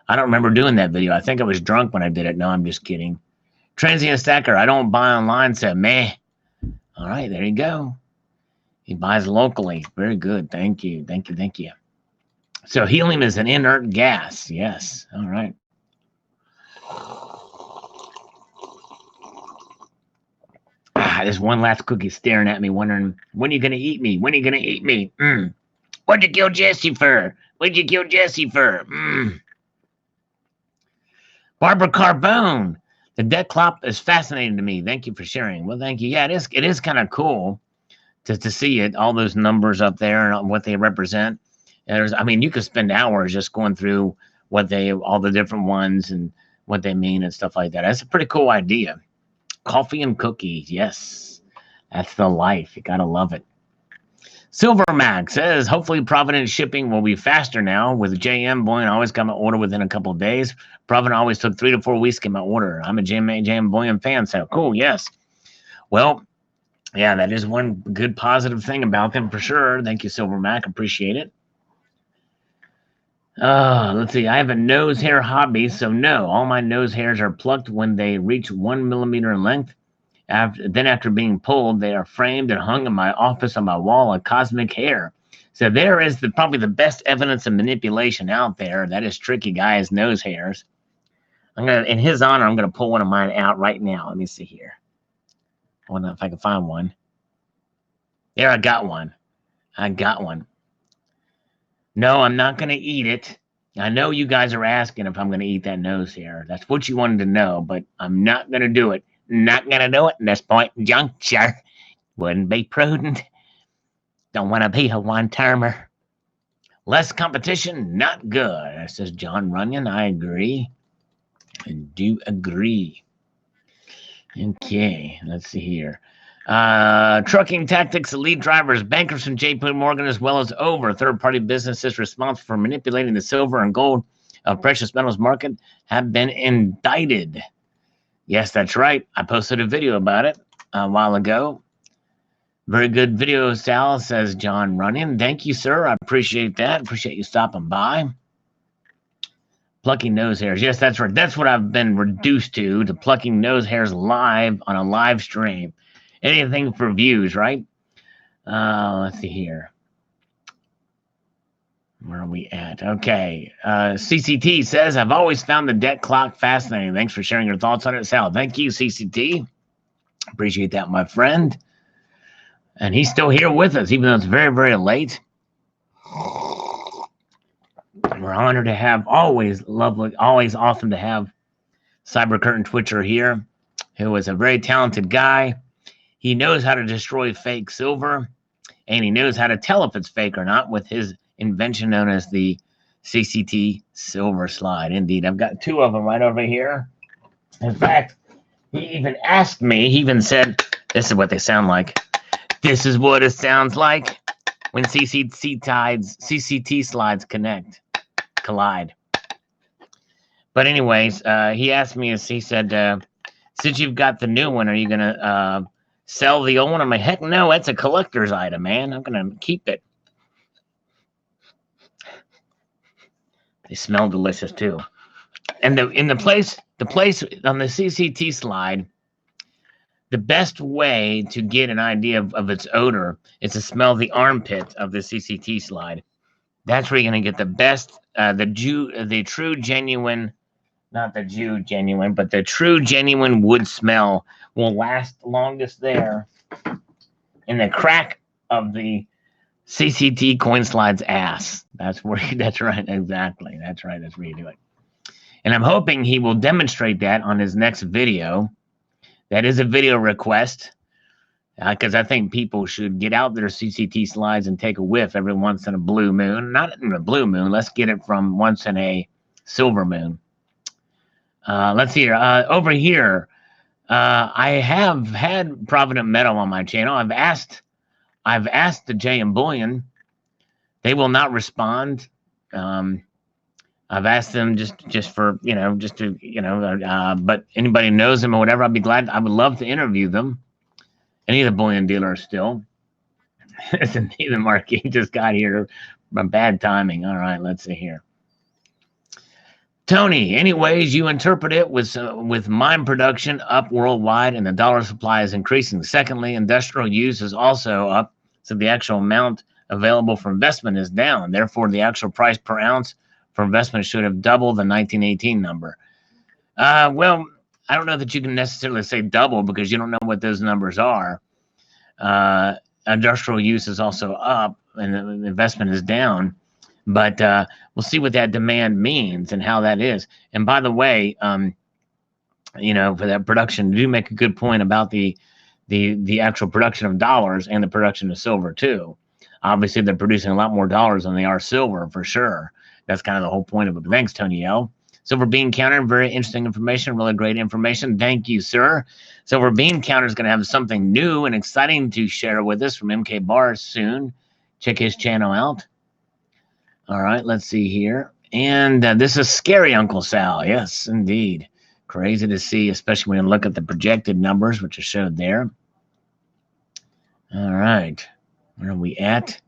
I don't remember doing that video. I think I was drunk when I did it. No, I'm just kidding. Transient Stacker, I don't buy online, said meh. All right, there you go. He buys locally. Very good. Thank you. Thank you. Thank you. So helium is an inert gas. Yes. All right. There's one last cookie staring at me, wondering, when are you going to eat me? When are you going to eat me? What'd you kill Jesse for? What'd you kill Jesse for? Barbara Carbone. The debt clock is fascinating to me. Thank you for sharing. Well, thank you. Yeah, it is kind of cool to see it, all those numbers up there and what they represent. And I mean, you could spend hours just going through all the different ones and what they mean and stuff like that. That's a pretty cool idea. Coffee and cookies. Yes, that's the life. You got to love it. Silver Max says, hopefully Providence shipping will be faster now. With JM Bullion, I always got my order within a couple of days. Providence always took 3 to 4 weeks to get my order. I'm a JM Bullion fan, so cool, yes. Well, yeah, that is one good positive thing about them for sure. Thank you, Silver Mac. Appreciate it. Let's see. I have a nose hair hobby, so no, all my nose hairs are plucked when they reach 1 millimeter in length. After being pulled, they are framed and hung in my office on my wall of cosmic hair. So there is probably the best evidence of manipulation out there. That is tricky guy's nose hairs. In his honor, I'm gonna pull one of mine out right now. Let me see here. I wonder if I can find one. There, I got one. No, I'm not gonna eat it. I know you guys are asking if I'm gonna eat that nose hair. That's what you wanted to know, but I'm not gonna do it. Not gonna do it in this point in juncture. Wouldn't be prudent. Don't want to be a one-termer. Less competition, not good. That says John Runyon. I agree. I do agree. Okay, let's see here. Trucking Tactics, lead drivers, bankers from JP Morgan, as well as over third-party businesses responsible for manipulating the silver and gold of precious metals market have been indicted. Yes, that's right. I posted a video about it a while ago. Very good video, Sal, says John Runyon. Thank you, sir. I appreciate that. Appreciate you stopping by. Plucking nose hairs. Yes, that's right. That's what I've been reduced to plucking nose hairs live on a live stream. Anything for views, right? Let's see here. Where are we at? Okay. CCT says, I've always found the debt clock fascinating. Thanks for sharing your thoughts on it, Sal. Thank you, CCT. Appreciate that, my friend. And he's still here with us, even though it's very, very late. We're honored to have, always awesome to have Cyber Curtain Twitcher here, who is a very talented guy. He knows how to destroy fake silver, and he knows how to tell if it's fake or not with his invention known as the CCT Silver Slide. Indeed, I've got 2 of them right over here. In fact, he even asked me, he even said, this is what they sound like. This is what it sounds like when CCT slides collide. But anyways, he asked me, he said, since you've got the new one, are you going to sell the old one? I'm like, heck no, that's a collector's item, man. I'm going to keep it. They smell delicious too. And the place on the CCT slide, the best way to get an idea of its odor is to smell the armpit of the CCT slide. That's where you're going to get the best, the true genuine, not the Jew genuine, but the true genuine wood smell will last longest there in the crack of the CCT coin slide's ass. That's right. Exactly. That's right. That's where you do it. And I'm hoping he will demonstrate that on his next video. That is a video request, because I think people should get out their CCT slides and take a whiff every once in a blue moon. Not in a blue moon. Let's get it from once in a silver moon. Let's see here. Over here, I have had Provident Metal on my channel. I've asked the JM Bullion. They will not respond. I've asked them just for, just to, but anybody knows them or whatever, I'd be glad. I would love to interview them. Any of the bullion dealers still. The market just got here. Bad timing. All right, let's see here. Tony, anyways, you interpret it with mine production up worldwide and the dollar supply is increasing. Secondly, industrial use is also up, so the actual amount available for investment is down. Therefore, the actual price per ounce for investment should have doubled the 1918 number. Well, I don't know that you can necessarily say double because you don't know what those numbers are. Industrial use is also up and the investment is down. But we'll see what that demand means and how that is. And by the way, for that production, do make a good point about the actual production of dollars and the production of silver too. Obviously, they're producing a lot more dollars than they are silver for sure. That's kind of the whole point of it. But thanks, Tony L. Silver Bean Counter, very interesting information, really great information. Thank you, sir. Silver Bean Counter is going to have something new and exciting to share with us from MK Bars soon. Check his channel out. All right, let's see here. And this is scary, Uncle Sal. Yes, indeed. Crazy to see, especially when you look at the projected numbers, which are showed there. All right. Where are we at?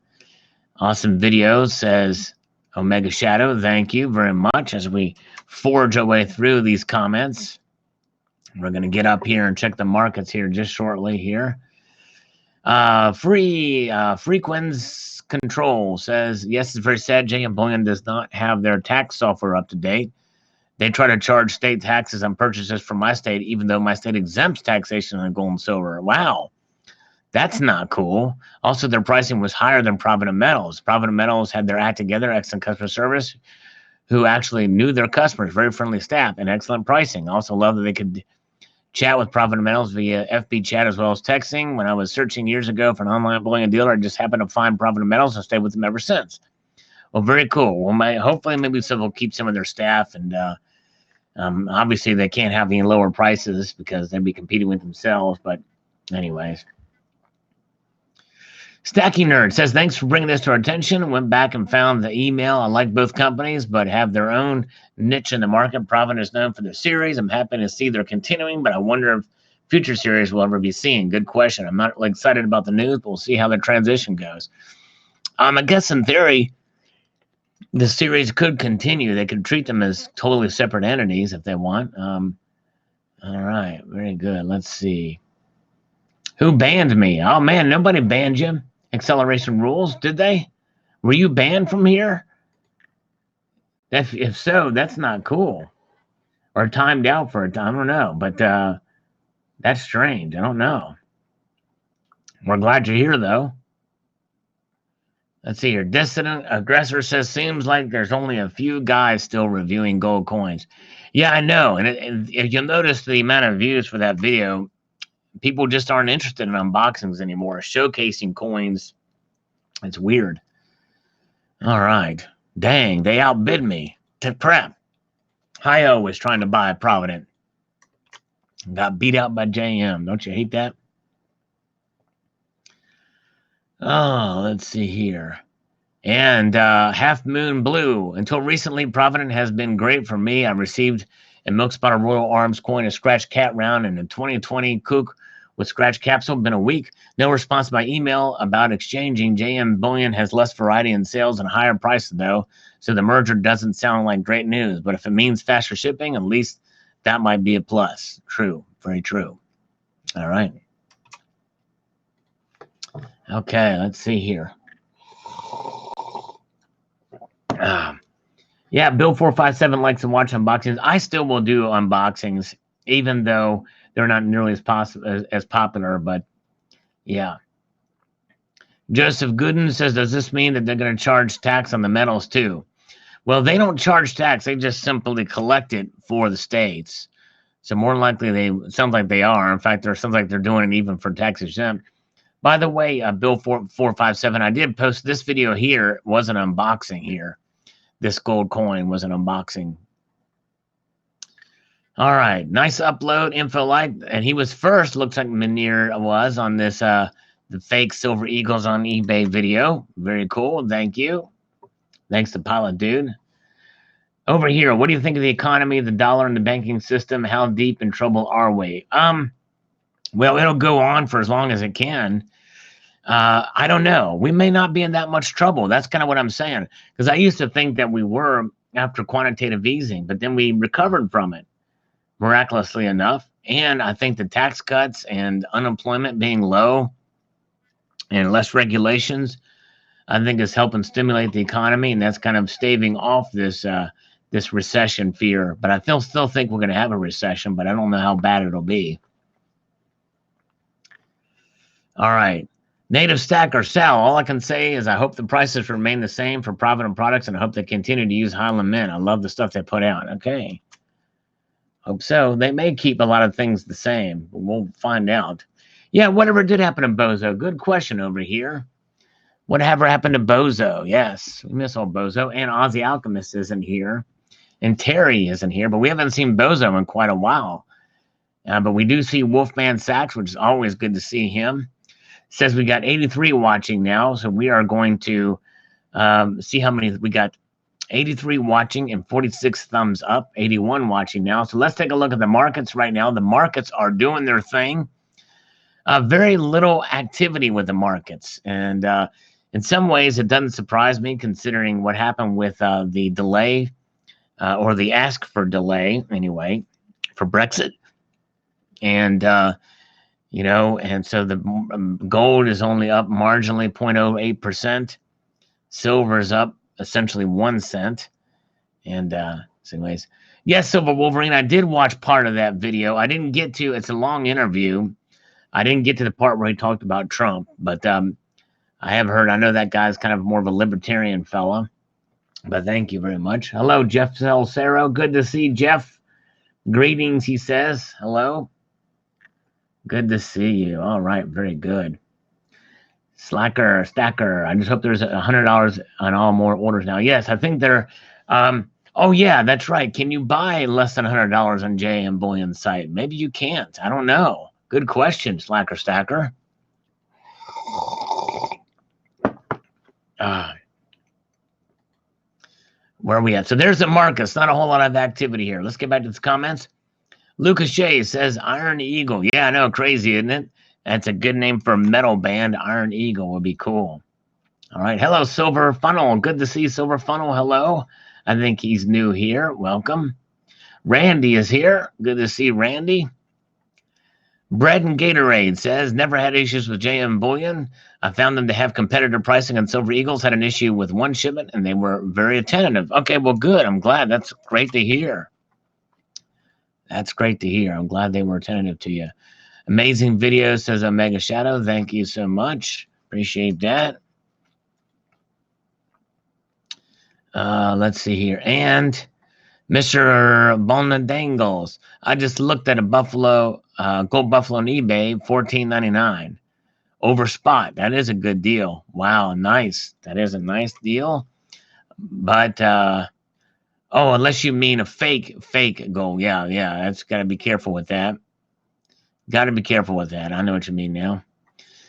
Awesome video, says Omega Shadow. Thank you very much as we forge our way through these comments. We're going to get up here and check the markets here just shortly here. Frequenz Control says, yes, it's very sad. JM Bullion does not have their tax software up to date. They try to charge state taxes on purchases from my state, even though my state exempts taxation on gold and silver. Wow, that's not cool. Also, their pricing was higher than Provident Metals. Provident Metals had their act together, excellent customer service, who actually knew their customers, very friendly staff, and excellent pricing. Also love that they could chat with Provident Metals via FB chat as well as texting. When I was searching years ago for an online bullion dealer, I just happened to find Provident Metals and stayed with them ever since. Well, very cool. Well, hopefully maybe they'll keep some of their staff, and obviously they can't have any lower prices because they'd be competing with themselves. But anyways. Stacking Nerd says, thanks for bringing this to our attention. Went back and found the email. I like both companies, but have their own niche in the market. Provident is known for their series. I'm happy to see they're continuing, but I wonder if future series will ever be seen. Good question. I'm not really excited about the news, but we'll see how the transition goes. I guess in theory, the series could continue. They could treat them as totally separate entities if they want. All right, very good. Let's see. Who banned me? Oh, man, nobody banned you. Acceleration rules, did they? Were you banned from here? If so, that's not cool. Or timed out for a time, I don't know. But that's strange. I don't know. We're glad you're here, though. Let's see here. Dissident Aggressor says, seems like there's only a few guys still reviewing gold coins. Yeah, I know. And if you'll notice the amount of views for that video, people just aren't interested in unboxings anymore. Showcasing coins, it's weird. All right. Dang, they outbid me. Crap. Hi-O was trying to buy a Provident. Got beat out by JM. Don't you hate that? Oh, let's see here. And Half Moon Blue. Until recently, Provident has been great for me. I received a Milk Spotter Royal Arms coin, a Scratch Cat round, and a 2020 Kook with Scratch Capsule. Been a week. No response by email about exchanging. JM Bullion has less variety in sales and higher prices, though, so the merger doesn't sound like great news. But if it means faster shipping, at least that might be a plus. True. Very true. All right. Okay, let's see here. Yeah, Bill457 likes to watch unboxings. I still will do unboxings, even though they're not nearly as popular, but yeah. Joseph Gooden says, does this mean that they're going to charge tax on the metals too? Well, they don't charge tax. They just simply collect it for the states. So more likely it sounds like they are. In fact, it sounds like they're doing it even for tax exempt. By the way, Bill457, I did post this video here. It was an unboxing here. This gold coin was an unboxing. All right, nice upload, info like, and he was first. Looks like Munir was on this the fake silver eagles on eBay video. Very cool. Thank you. Thanks to Pilot Dude. Over here, what do you think of the economy, the dollar, and the banking system? How deep in trouble are we? Well, it'll go on for as long as it can. I don't know. We may not be in that much trouble. That's kind of what I'm saying. Because I used to think that we were after quantitative easing, but then we recovered from it miraculously enough. And I think the tax cuts and unemployment being low and less regulations, I think is helping stimulate the economy, and that's kind of staving off this this recession fear. But I still think we're going to have a recession, but I don't know how bad it'll be. All right. Native Stacker Sal, all I can say is I hope the prices remain the same for Provident products, and I hope they continue to use Highland Mint. I love the stuff they put out. Okay. Hope so. They may keep a lot of things the same, but we'll find out. Yeah, whatever did happen to Bozo? Good question over here. Whatever happened to Bozo? Yes, we miss old Bozo. And Aussie Alchemist isn't here. And Terry isn't here, but we haven't seen Bozo in quite a while. But we do see Wolfman Sachs, which is always good to see him. Says we got 83 watching now, so we are going to see how many we got. 83 watching and 46 thumbs up, 81 watching now. So let's take a look at the markets right now. The markets are doing their thing. Very little activity with the markets. And in some ways, it doesn't surprise me considering what happened with the delay or the ask for delay, anyway, for Brexit. And, you know, and so the gold is only up marginally 0.08%. Silver is up essentially 1 cent. And so anyways, yes, Silver Wolverine, I did watch part of that video. I didn't get to, it's a long interview. I didn't get to the part where he talked about Trump, but I have heard, I know that guy's kind of more of a libertarian fella, but thank you very much. Hello, Jeff Salcero. Good to see Jeff. Greetings, he says. Hello. Good to see you. All right, very good. Slacker, Stacker. I just hope there's $100 on all more orders now. Yes, I think they're. Oh yeah, that's right. Can you buy less than $100 on JM Bullion site? Maybe you can't. I don't know. Good question, Slacker, Stacker. Where are we at? So there's the markets. Not a whole lot of activity here. Let's get back to the comments. Lucas J says Iron Eagle. Yeah, I know, crazy, isn't it? That's a good name for a metal band. Iron Eagle would be cool. All right. Hello, Silver Funnel. Good to see Silver Funnel. Hello. I think he's new here. Welcome. Randy is here. Good to see Randy. Bread and Gatorade says, never had issues with JM Bullion. I found them to have competitor pricing, and Silver Eagles had an issue with one shipment, and they were very attentive. Okay, well, good. I'm glad. That's great to hear. That's great to hear. I'm glad they were attentive to you. Amazing video, says Omega Shadow. Thank you so much. Appreciate that. Let's see here. And Mr. Bonadangles. I just looked at a Buffalo, gold Buffalo on eBay, $14.99. Over spot. That is a good deal. Wow, nice. That is a nice deal. But, oh, unless you mean a fake gold. Yeah, that's got to be careful with that. Got to be careful with that. I know what you mean now.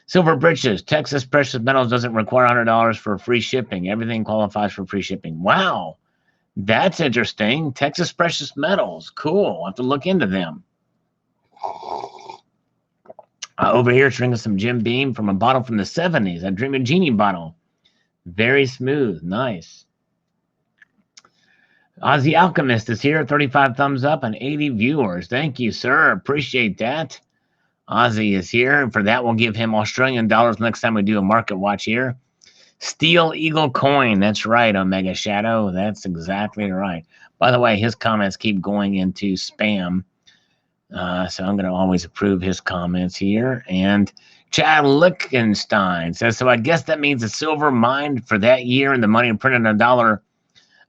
Silver Britches. Texas Precious Metals doesn't require $100 for free shipping. Everything qualifies for free shipping. Wow. That's interesting. Texas Precious Metals. Cool. I'll have to look into them. Over here, drinking some Jim Beam from a bottle from the 70s. A Dream Genie bottle. Very smooth. Nice. Aussie Alchemist is here. 35 thumbs up and 80 viewers. Thank you, sir. Appreciate that. Ozzy is here. For that, we'll give him Australian dollars next time we do a market watch here. Steel Eagle Coin. That's right, Omega Shadow. That's exactly right. By the way, his comments keep going into spam. So I'm going to always approve his comments here. And Chad Lichtenstein says, so I guess that means the silver mined for that year and the money printed $1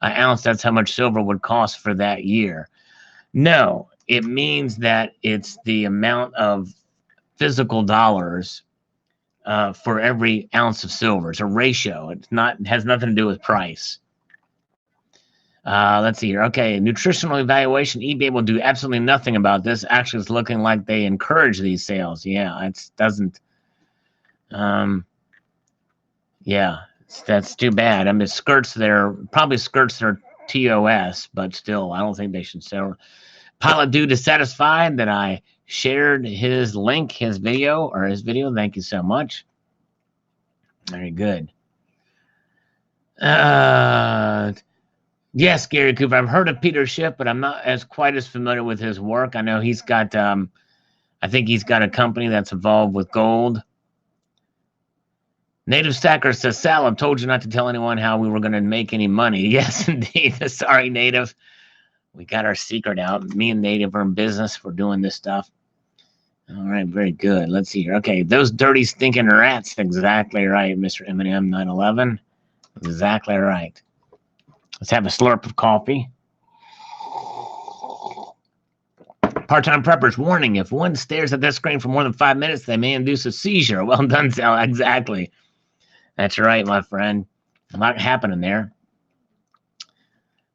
an ounce. That's how much silver would cost for that year. No, it means that it's the amount of physical dollars for every ounce of silver. It's a ratio. It has nothing to do with price. Let's see here. Okay, nutritional evaluation. eBay will do absolutely nothing about this. Actually, it's looking like they encourage these sales. Yeah, it doesn't. Yeah, that's too bad. I mean, probably skirts their TOS, but still, I don't think they should sell. Pilot Dude is satisfied that I shared his link, his video. Thank you so much. Very good. Yes, Gary Cooper. I've heard of Peter Schiff, but I'm not quite as familiar with his work. I know he's got, I think he's got a company that's involved with gold. Native Stacker says, Sal, I've told you not to tell anyone how we were going to make any money. Yes, indeed. Sorry, Native. We got our secret out. Me and Native are in business for doing this stuff. All right, very good. Let's see here. Okay, those dirty, stinking rats. Exactly right, Mr. Eminem 911. Exactly right. Let's have a slurp of coffee. Part-time preppers warning: if one stares at this screen for more than 5 minutes, they may induce a seizure. Well done, Sal. Exactly. That's right, my friend. A lot happening there.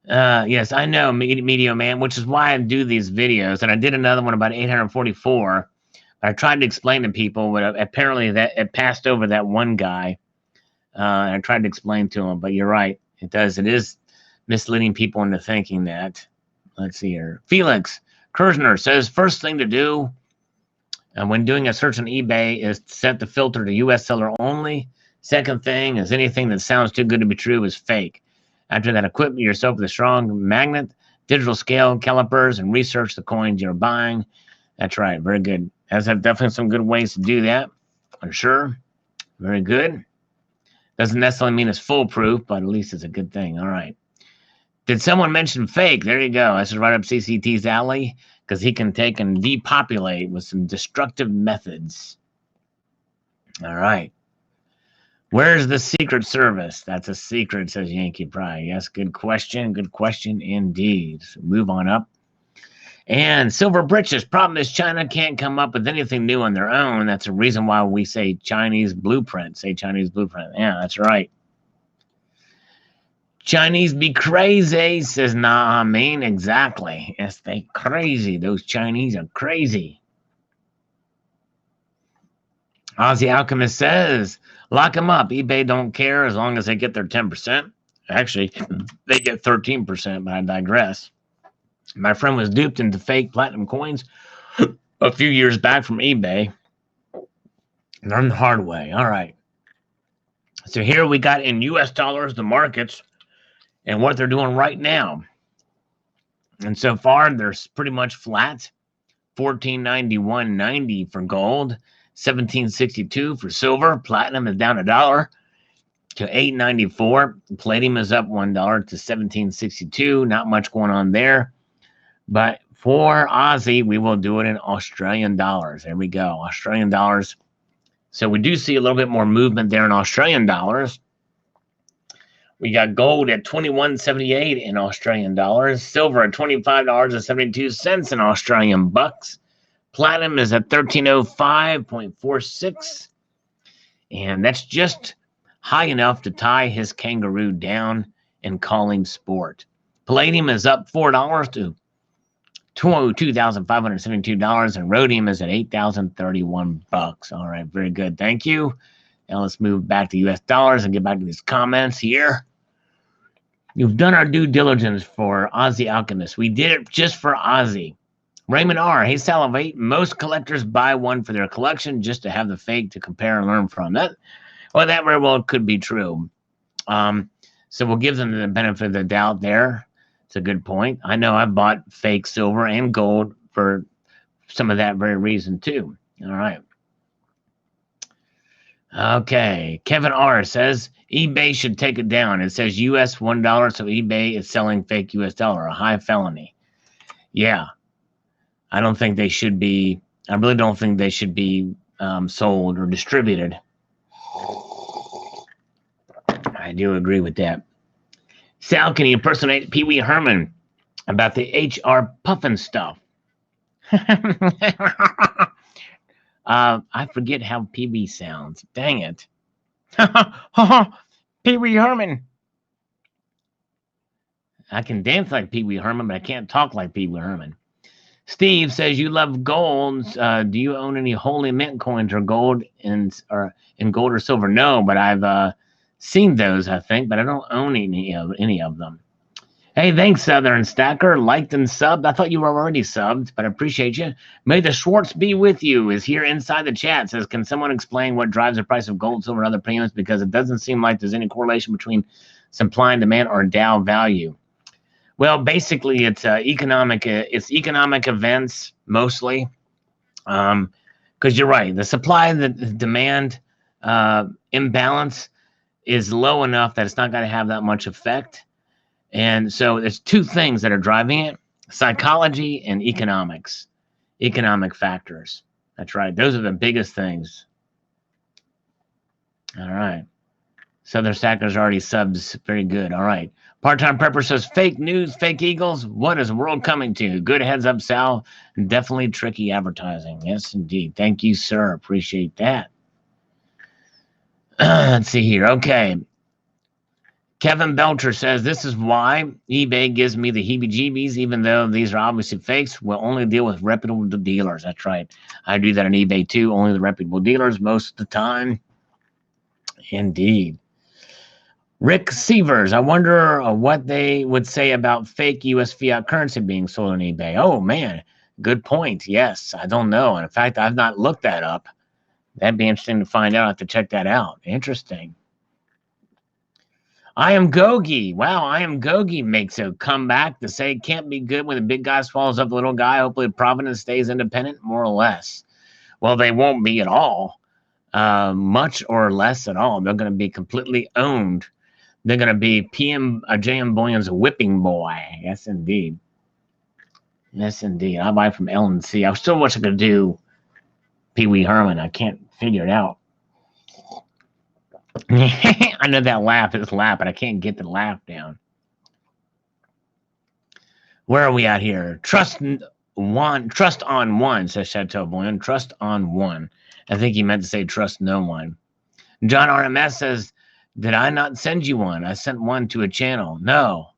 Yes, I know, Medio Man, which is why I do these videos. And I did another one about 844. I tried to explain to people, but apparently that it passed over that one guy. And I tried to explain to him, but you're right. It is misleading people into thinking that. Let's see here. Felix Kersner says, first thing to do when doing a search on eBay is set the filter to U.S. seller only. Second thing is anything that sounds too good to be true is fake. After that, equip yourself with a strong magnet, digital scale calipers, and research the coins you're buying. That's right. Very good. There's definitely some good ways to do that, for sure. Very good. Doesn't necessarily mean it's foolproof, but at least it's a good thing. All right. Did someone mention fake? There you go. This is right up CCT's alley because he can take and depopulate with some destructive methods. All right. Where's the Secret Service? That's a secret, says Yankee Pride. Yes, good question. Good question indeed. So move on up. And Silver Britches. Problem is China can't come up with anything new on their own. That's the reason why we say Chinese blueprint. Say Chinese blueprint. Yeah, that's right. Chinese be crazy, says Nah, I mean, exactly. Yes, they crazy. Those Chinese are crazy. Aussie Alchemist says, lock them up. eBay don't care as long as they get their 10%. Actually, they get 13%, but I digress. My friend was duped into fake platinum coins a few years back from eBay. Learned the hard way. All right. So here we got in U.S. dollars, the markets, and what they're doing right now. And so far, they're pretty much flat. 1491.90 for gold, 1762 for silver. Platinum is down $1 to 894. Palladium is up $1 to 1762. Not much going on there. But for Aussie, we will do it in Australian dollars. There we go, Australian dollars. So we do see a little bit more movement there in Australian dollars. We got gold at $21.78 in Australian dollars. Silver at $25.72 in Australian bucks. Platinum is at 1305.46. And that's just high enough to tie his kangaroo down and call him sport. Palladium is up $4 to $2,572, and rhodium is at $8,031. All right, very good. Thank you. Now let's move back to US dollars and get back to these comments here. You've done our due diligence for Aussie Alchemist. We did it just for Aussie. Raymond R. Hey, Salivate. Most collectors buy one for their collection just to have the fake to compare and learn from. That very well could be true. So we'll give them the benefit of the doubt there. It's a good point. I know I've bought fake silver and gold for some of that very reason too. All right. Okay. Kevin R. says eBay should take it down. It says US $1, so eBay is selling fake US dollar, a high felony. Yeah. I don't think they should be. I really don't think they should be sold or distributed. I do agree with that. Sal, can you impersonate Pee Wee Herman about the HR puffin stuff? I forget how Pee Wee sounds. Dang it. Pee Wee Herman. I can dance like Pee Wee Herman, but I can't talk like Pee Wee Herman. Steve says you love gold. Do you own any holy mint coins or gold in gold or silver? No, but I've seen those, I think, but I don't own any of them. Hey, thanks, Southern Stacker. Liked and subbed. I thought you were already subbed, but I appreciate you. May the Schwartz be with you is here inside the chat. Says, can someone explain what drives the price of gold, silver, and other premiums? Because it doesn't seem like there's any correlation between supply and demand or Dow value. Well, basically, it's economic events mostly. Because you're right, the supply and the demand imbalance is low enough that it's not going to have that much effect. And so there's two things that are driving it: psychology and economics, economic factors. That's right. Those are the biggest things. All right. Southern Stackers already subs. Very good. All right. Part-time Prepper says, fake news, fake eagles. What is the world coming to? Good heads up, Sal. Definitely tricky advertising. Yes, indeed. Thank you, sir. Appreciate that. Let's see here. Okay. Kevin Belcher says, this is why eBay gives me the heebie-jeebies, even though these are obviously fakes. We'll only deal with reputable dealers. That's right. I do that on eBay too. Only the reputable dealers most of the time. Indeed. Rick Sievers, I wonder what they would say about fake U.S. fiat currency being sold on eBay. Oh, man. Good point. Yes, I don't know. In fact, I've not looked that up. That'd be interesting to find out. I have to check that out. Interesting. I am Gogi. Wow, I am Gogi makes a comeback to say it can't be good when the big guy swallows up the little guy. Hopefully Providence stays independent, more or less. Well, they won't be at all. Much or less at all. They're going to be completely owned. They're going to be J.M. Bullion's whipping boy. Yes, indeed. Yes, indeed. I buy from L&C. I still wish I could do Pee Wee Herman. I can't figure it out. I know that laugh is laugh, but I can't get the laugh down. Where are we at here? Trust on one, says Chateau Bullion. Trust on one. I think he meant to say trust no one. John RMS says, did I not send you one? I sent one to a channel. No.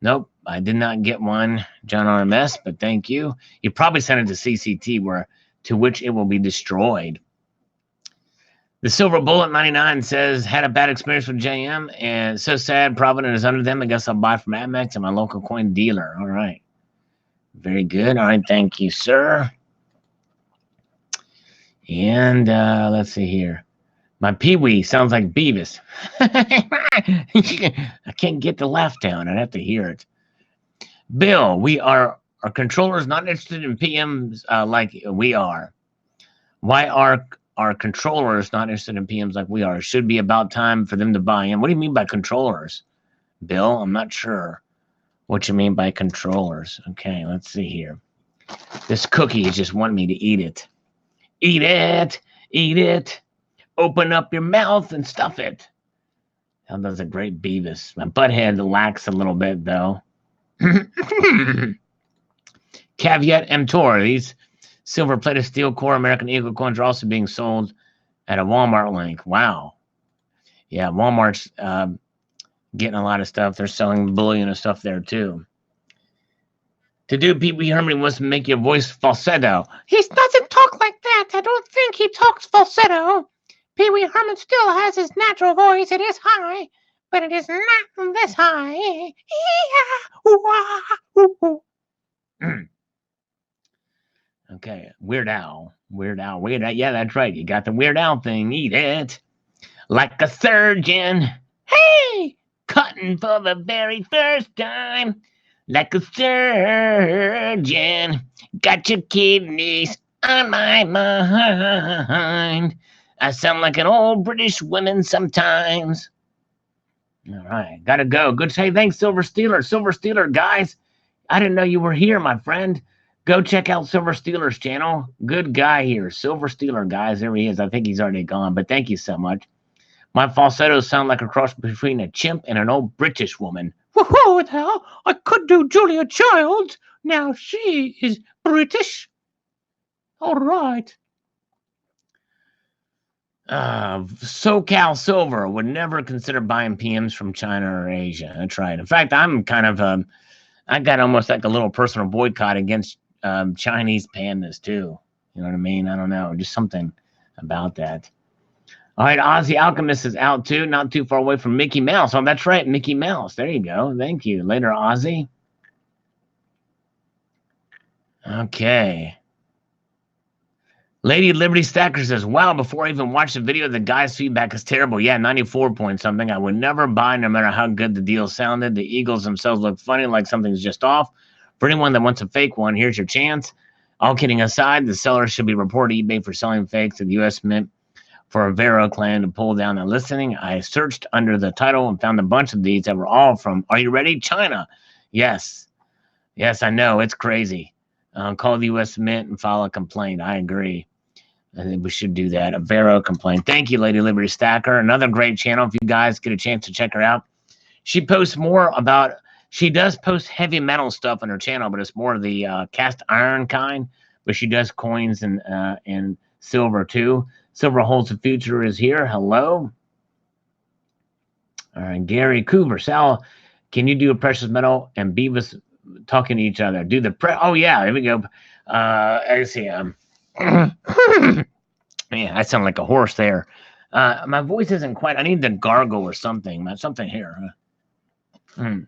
Nope, I did not get one, John RMS, but thank you. You probably sent it to CCT, to which it will be destroyed. The Silver Bullet 99 says, had a bad experience with JM, and so sad Provident is under them. I guess I'll buy from Amex and my local coin dealer. All right. Very good. All right, thank you, sir. And let's see here. My Pee-wee sounds like Beavis. I can't get the laugh down. I'd have to hear it. Bill, our controllers not interested in PMs like we are. Why are our controllers not interested in PMs like we are? It should be about time for them to buy in. What do you mean by controllers, Bill? I'm not sure what you mean by controllers. Okay, let's see here. This cookie just wanting me to eat it. Eat it. Eat it. Open up your mouth and stuff it. That was a great Beavis. My butthead lacks a little bit, though. Caveat emptor. These silver-plated steel core American Eagle coins are also being sold at a Walmart link. Wow. Yeah, Walmart's getting a lot of stuff. They're selling bullion and stuff there, too. To do Pee Wee Herman wants to make your voice falsetto. He doesn't talk like that. I don't think he talks falsetto. Pee Wee Herman still has his natural voice. It is high, but it is not this high. Okay, Weird Al. Yeah, that's right. You got the Weird Al thing. Eat it. Like a surgeon. Hey! Cutting for the very first time. Like a surgeon. Got your kidneys on my mind. I sound like an old British woman sometimes. All right, gotta go. Good say thanks, Silver Stealer. Silver Stealer, guys. I didn't know you were here, my friend. Go check out Silver Stealer's channel. Good guy here. Silver Stealer, guys. There he is. I think he's already gone, but thank you so much. My falsettos sound like a cross between a chimp and an old British woman. Whoa, hell, I could do Julia Childs. Now she is British. All right. SoCal Silver would never consider buying PMs from China or Asia. That's right. In fact, I'm kind of I got almost like a little personal boycott against Chinese pandas too. You know what I mean? I don't know, just something about that. All right, Ozzy Alchemist is out too, not too far away from Mickey Mouse. Oh, that's right, Mickey Mouse. There you go. Thank you. Later, Ozzy. Okay. Lady Liberty Stacker says, wow, before I even watched the video, the guy's feedback is terrible. Yeah, 94 point something. I would never buy no matter how good the deal sounded. The Eagles themselves look funny, like something's just off. For anyone that wants a fake one, here's your chance. All kidding aside, the seller should be reported eBay for selling fakes to the U.S. Mint for a Vero claim to pull down the listing. I searched under the title and found a bunch of these that were all from, are you ready? China. Yes. Yes, I know. It's crazy. Call the U.S. Mint and file a complaint. I agree. I think we should do that. A Vero complaint. Thank you, Lady Liberty Stacker. Another great channel. If you guys get a chance to check her out, she posts more about. She does post heavy metal stuff on her channel, but it's more of the cast iron kind. But she does coins and silver too. Silver holds the future is here. Hello. All right, Gary Coover. Sal, can you do a precious metal and Beavis talking to each other? Do the oh yeah, here we go. I see. Yeah, I sound like a horse there. My voice isn't quite. I need to gargle or something. Something here. Dude,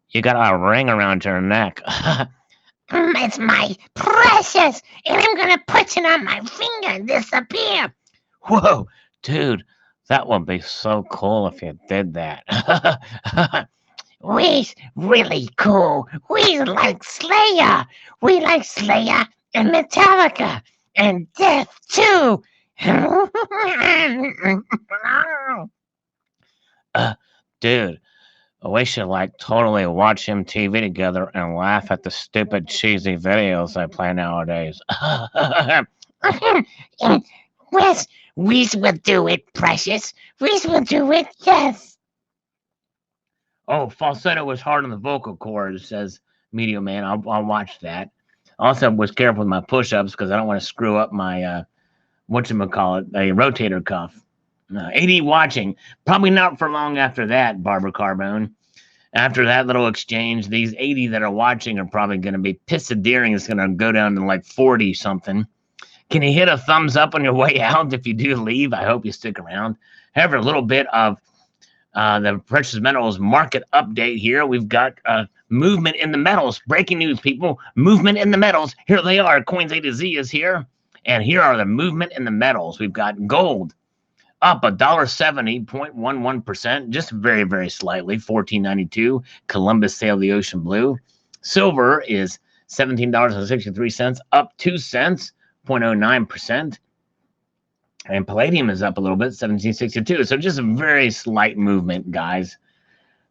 you got a ring around your neck. It's my precious, and I'm gonna put it on my finger and disappear. Whoa, dude, that would be so cool if you did that. We's really cool. We like Slayer. We like Slayer and Metallica and Death too. Dude, we should like totally watch MTV together and laugh at the stupid cheesy videos they play nowadays. Yes, We's will do it, precious. We's will do it, yes. Oh, falsetto was hard on the vocal cords, says Media Man. I'll watch that. Also, was careful with my push-ups because I don't want to screw up my whatchamacallit, a rotator cuff. 80 watching. Probably not for long after that, Barbara Carbone. After that little exchange, these 80 that are watching are probably going to be pissadeering. It's going to go down to like 40 something. Can you hit a thumbs up on your way out if you do leave? I hope you stick around. However, a little bit of the precious metals market update here. We've got movement in the metals. Breaking news, people. Movement in the metals. Here they are. Coins A to Z is here. And here are the movement in the metals. We've got gold up $1.70, 0.11%, just very, very slightly, $14.92. Columbus Sail the Ocean Blue. Silver is $17.63, up 2 cents, 0.09%. And palladium is up a little bit, 1762. So just a very slight movement, guys.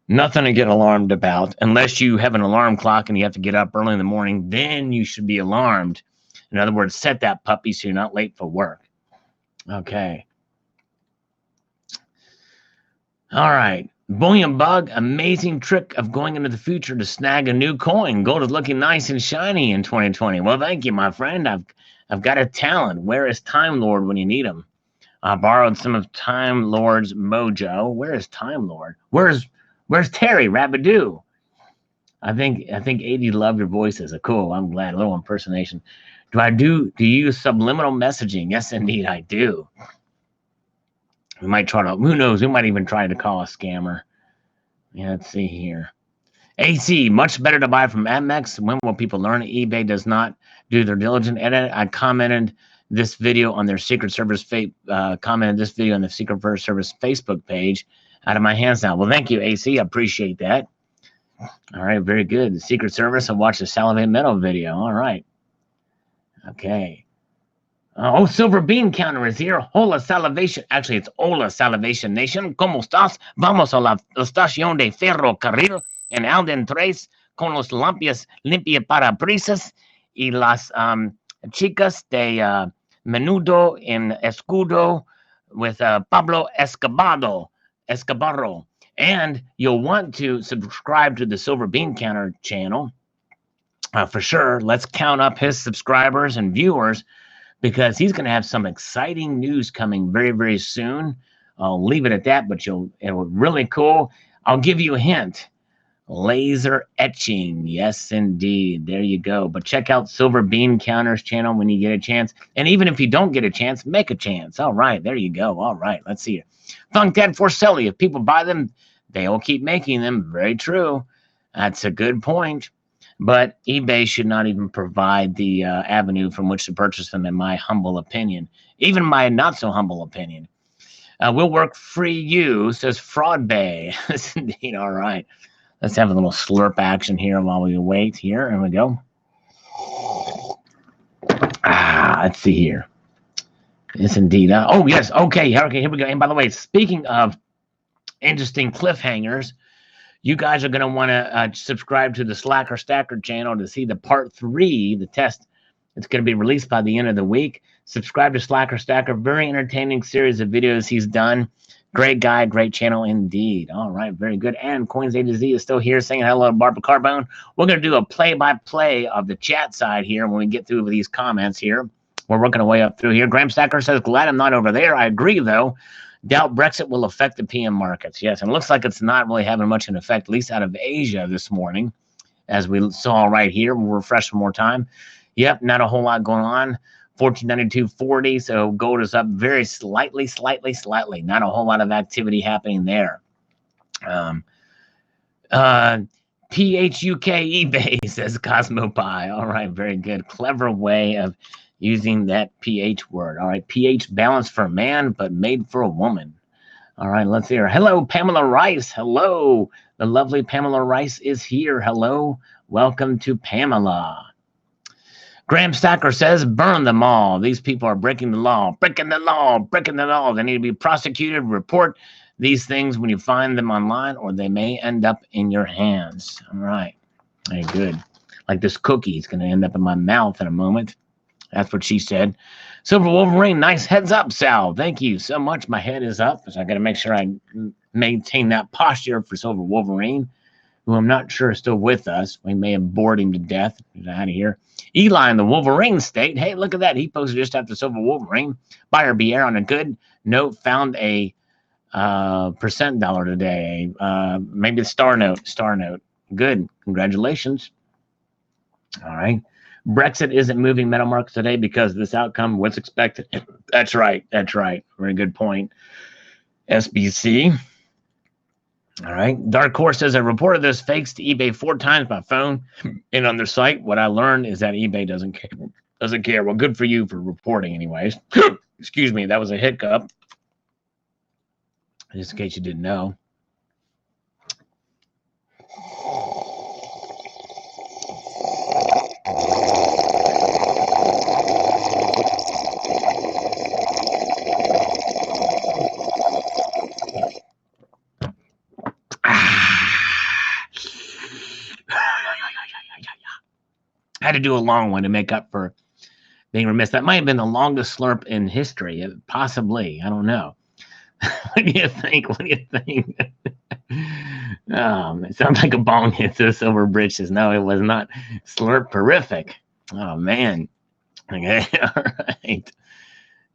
Nothing to get alarmed about. Unless you have an alarm clock and you have to get up early in the morning, then you should be alarmed. In other words, set that puppy so you're not late for work. Okay. All right. Bullion Bug, amazing trick of going into the future to snag a new coin. Gold is looking nice and shiny in 2020. Well, thank you, my friend. I've got a talent. Where is Time Lord when you need him? I borrowed some of Time Lord's mojo. Where is Time Lord? Where's Terry Rabadoo? I think 80 love your voices. Cool. I'm glad. A little impersonation. Do you use subliminal messaging? Yes, indeed, I do. We might try to, who knows, we might even try to call a scammer. Yeah, let's see here. AC, much better to buy from Amex. When will people learn eBay does not do their diligent edit? I commented this video on their Secret Service commented this video on the Secret Service Facebook page out of my hands now. Well, thank you, AC. I appreciate that. All right, very good. The Secret Service, I watched the Salivate Metal video. All right. Okay. Oh, Silver Bean Counter is here. Hola Salivation. Actually, it's Hola Salivation Nation. ¿Cómo estás? Vamos a la estación de ferrocarril en Alden 3 con los lampias limpia parabrisas y las chicas de Menudo en Escudo with Pablo Escobarro. And you'll want to subscribe to the Silver Bean Counter channel for sure. Let's count up his subscribers and viewers because he's going to have some exciting news coming very, very soon. I'll leave it at that, but it was really cool. I'll give you a hint. Laser etching. Yes, indeed. There you go. But check out Silver Bean Counter's channel when you get a chance. And even if you don't get a chance, make a chance. All right. There you go. All right. Let's see it. Funk Dad Forcelli. If people buy them, they will keep making them. Very true. That's a good point. But eBay should not even provide the avenue from which to purchase them, in my humble opinion. Even my not so humble opinion. Will work free you, says Fraud Bay. Yes, indeed. All right. Let's have a little slurp action here while we wait here. Here we go. Let's see here. Yes, indeed. Oh, yes. Okay. Okay. Here we go. And by the way, speaking of interesting cliffhangers, you guys are going to want to subscribe to the Slacker Stacker channel to see the part 3, the test. It's going to be released by the end of the week. Subscribe to Slacker Stacker. Very entertaining series of videos he's done. Great guy, great channel indeed. All right, very good. And Coins A to Z is still here saying hello to Barbara Carbone. We're going to do a play-by-play of the chat side here when we get through these comments here. We're working our way up through here. Graham Stacker says, glad I'm not over there. I agree, though. Doubt Brexit will affect the PM markets. Yes, and it looks like it's not really having much an effect, at least out of Asia this morning, as we saw right here. We'll refresh one more time. Yep, not a whole lot going on. 1492.40, so gold is up very slightly. Not a whole lot of activity happening there. PHUK eBay, says Cosmopie. All right, very good. Clever way of using that PH word. All right, PH balanced for a man, but made for a woman. All right, let's hear. Hello, Pamela Rice. Hello. The lovely Pamela Rice is here. Hello. Welcome to Pamela. Graham Stacker says, burn them all. These people are breaking the law. Breaking the law. They need to be prosecuted. Report these things when you find them online, or they may end up in your hands. All right. Very good. Like this cookie is going to end up in my mouth in a moment. That's what she said. Silver Wolverine, nice heads up, Sal. Thank you so much. My head is up, so I got to make sure I maintain that posture for Silver Wolverine, who I'm not sure is still with us. We may have bored him to death. He's out of here. Eli in the Wolverine state. Hey, look at that. He posted just after Silver Wolverine. Buyer beware. On a good note, found a percent dollar today. Maybe a star note. Good. Congratulations. All right. Brexit isn't moving metal markets today because of this outcome. What's expected? That's right. Very good point. SBC. All right. Dark Horse says, I reported those fakes to eBay 4 times by phone and on their site. What I learned is that eBay doesn't care. Well, good for you for reporting anyways. Excuse me. That was a hiccup. Just in case you didn't know. I had to do a long one to make up for being remiss. That might have been the longest slurp in history, possibly. I don't know. What do you think? It sounds like a bong hit the silver britches. No, it was not. Slurperific. Oh, man. Okay, all right.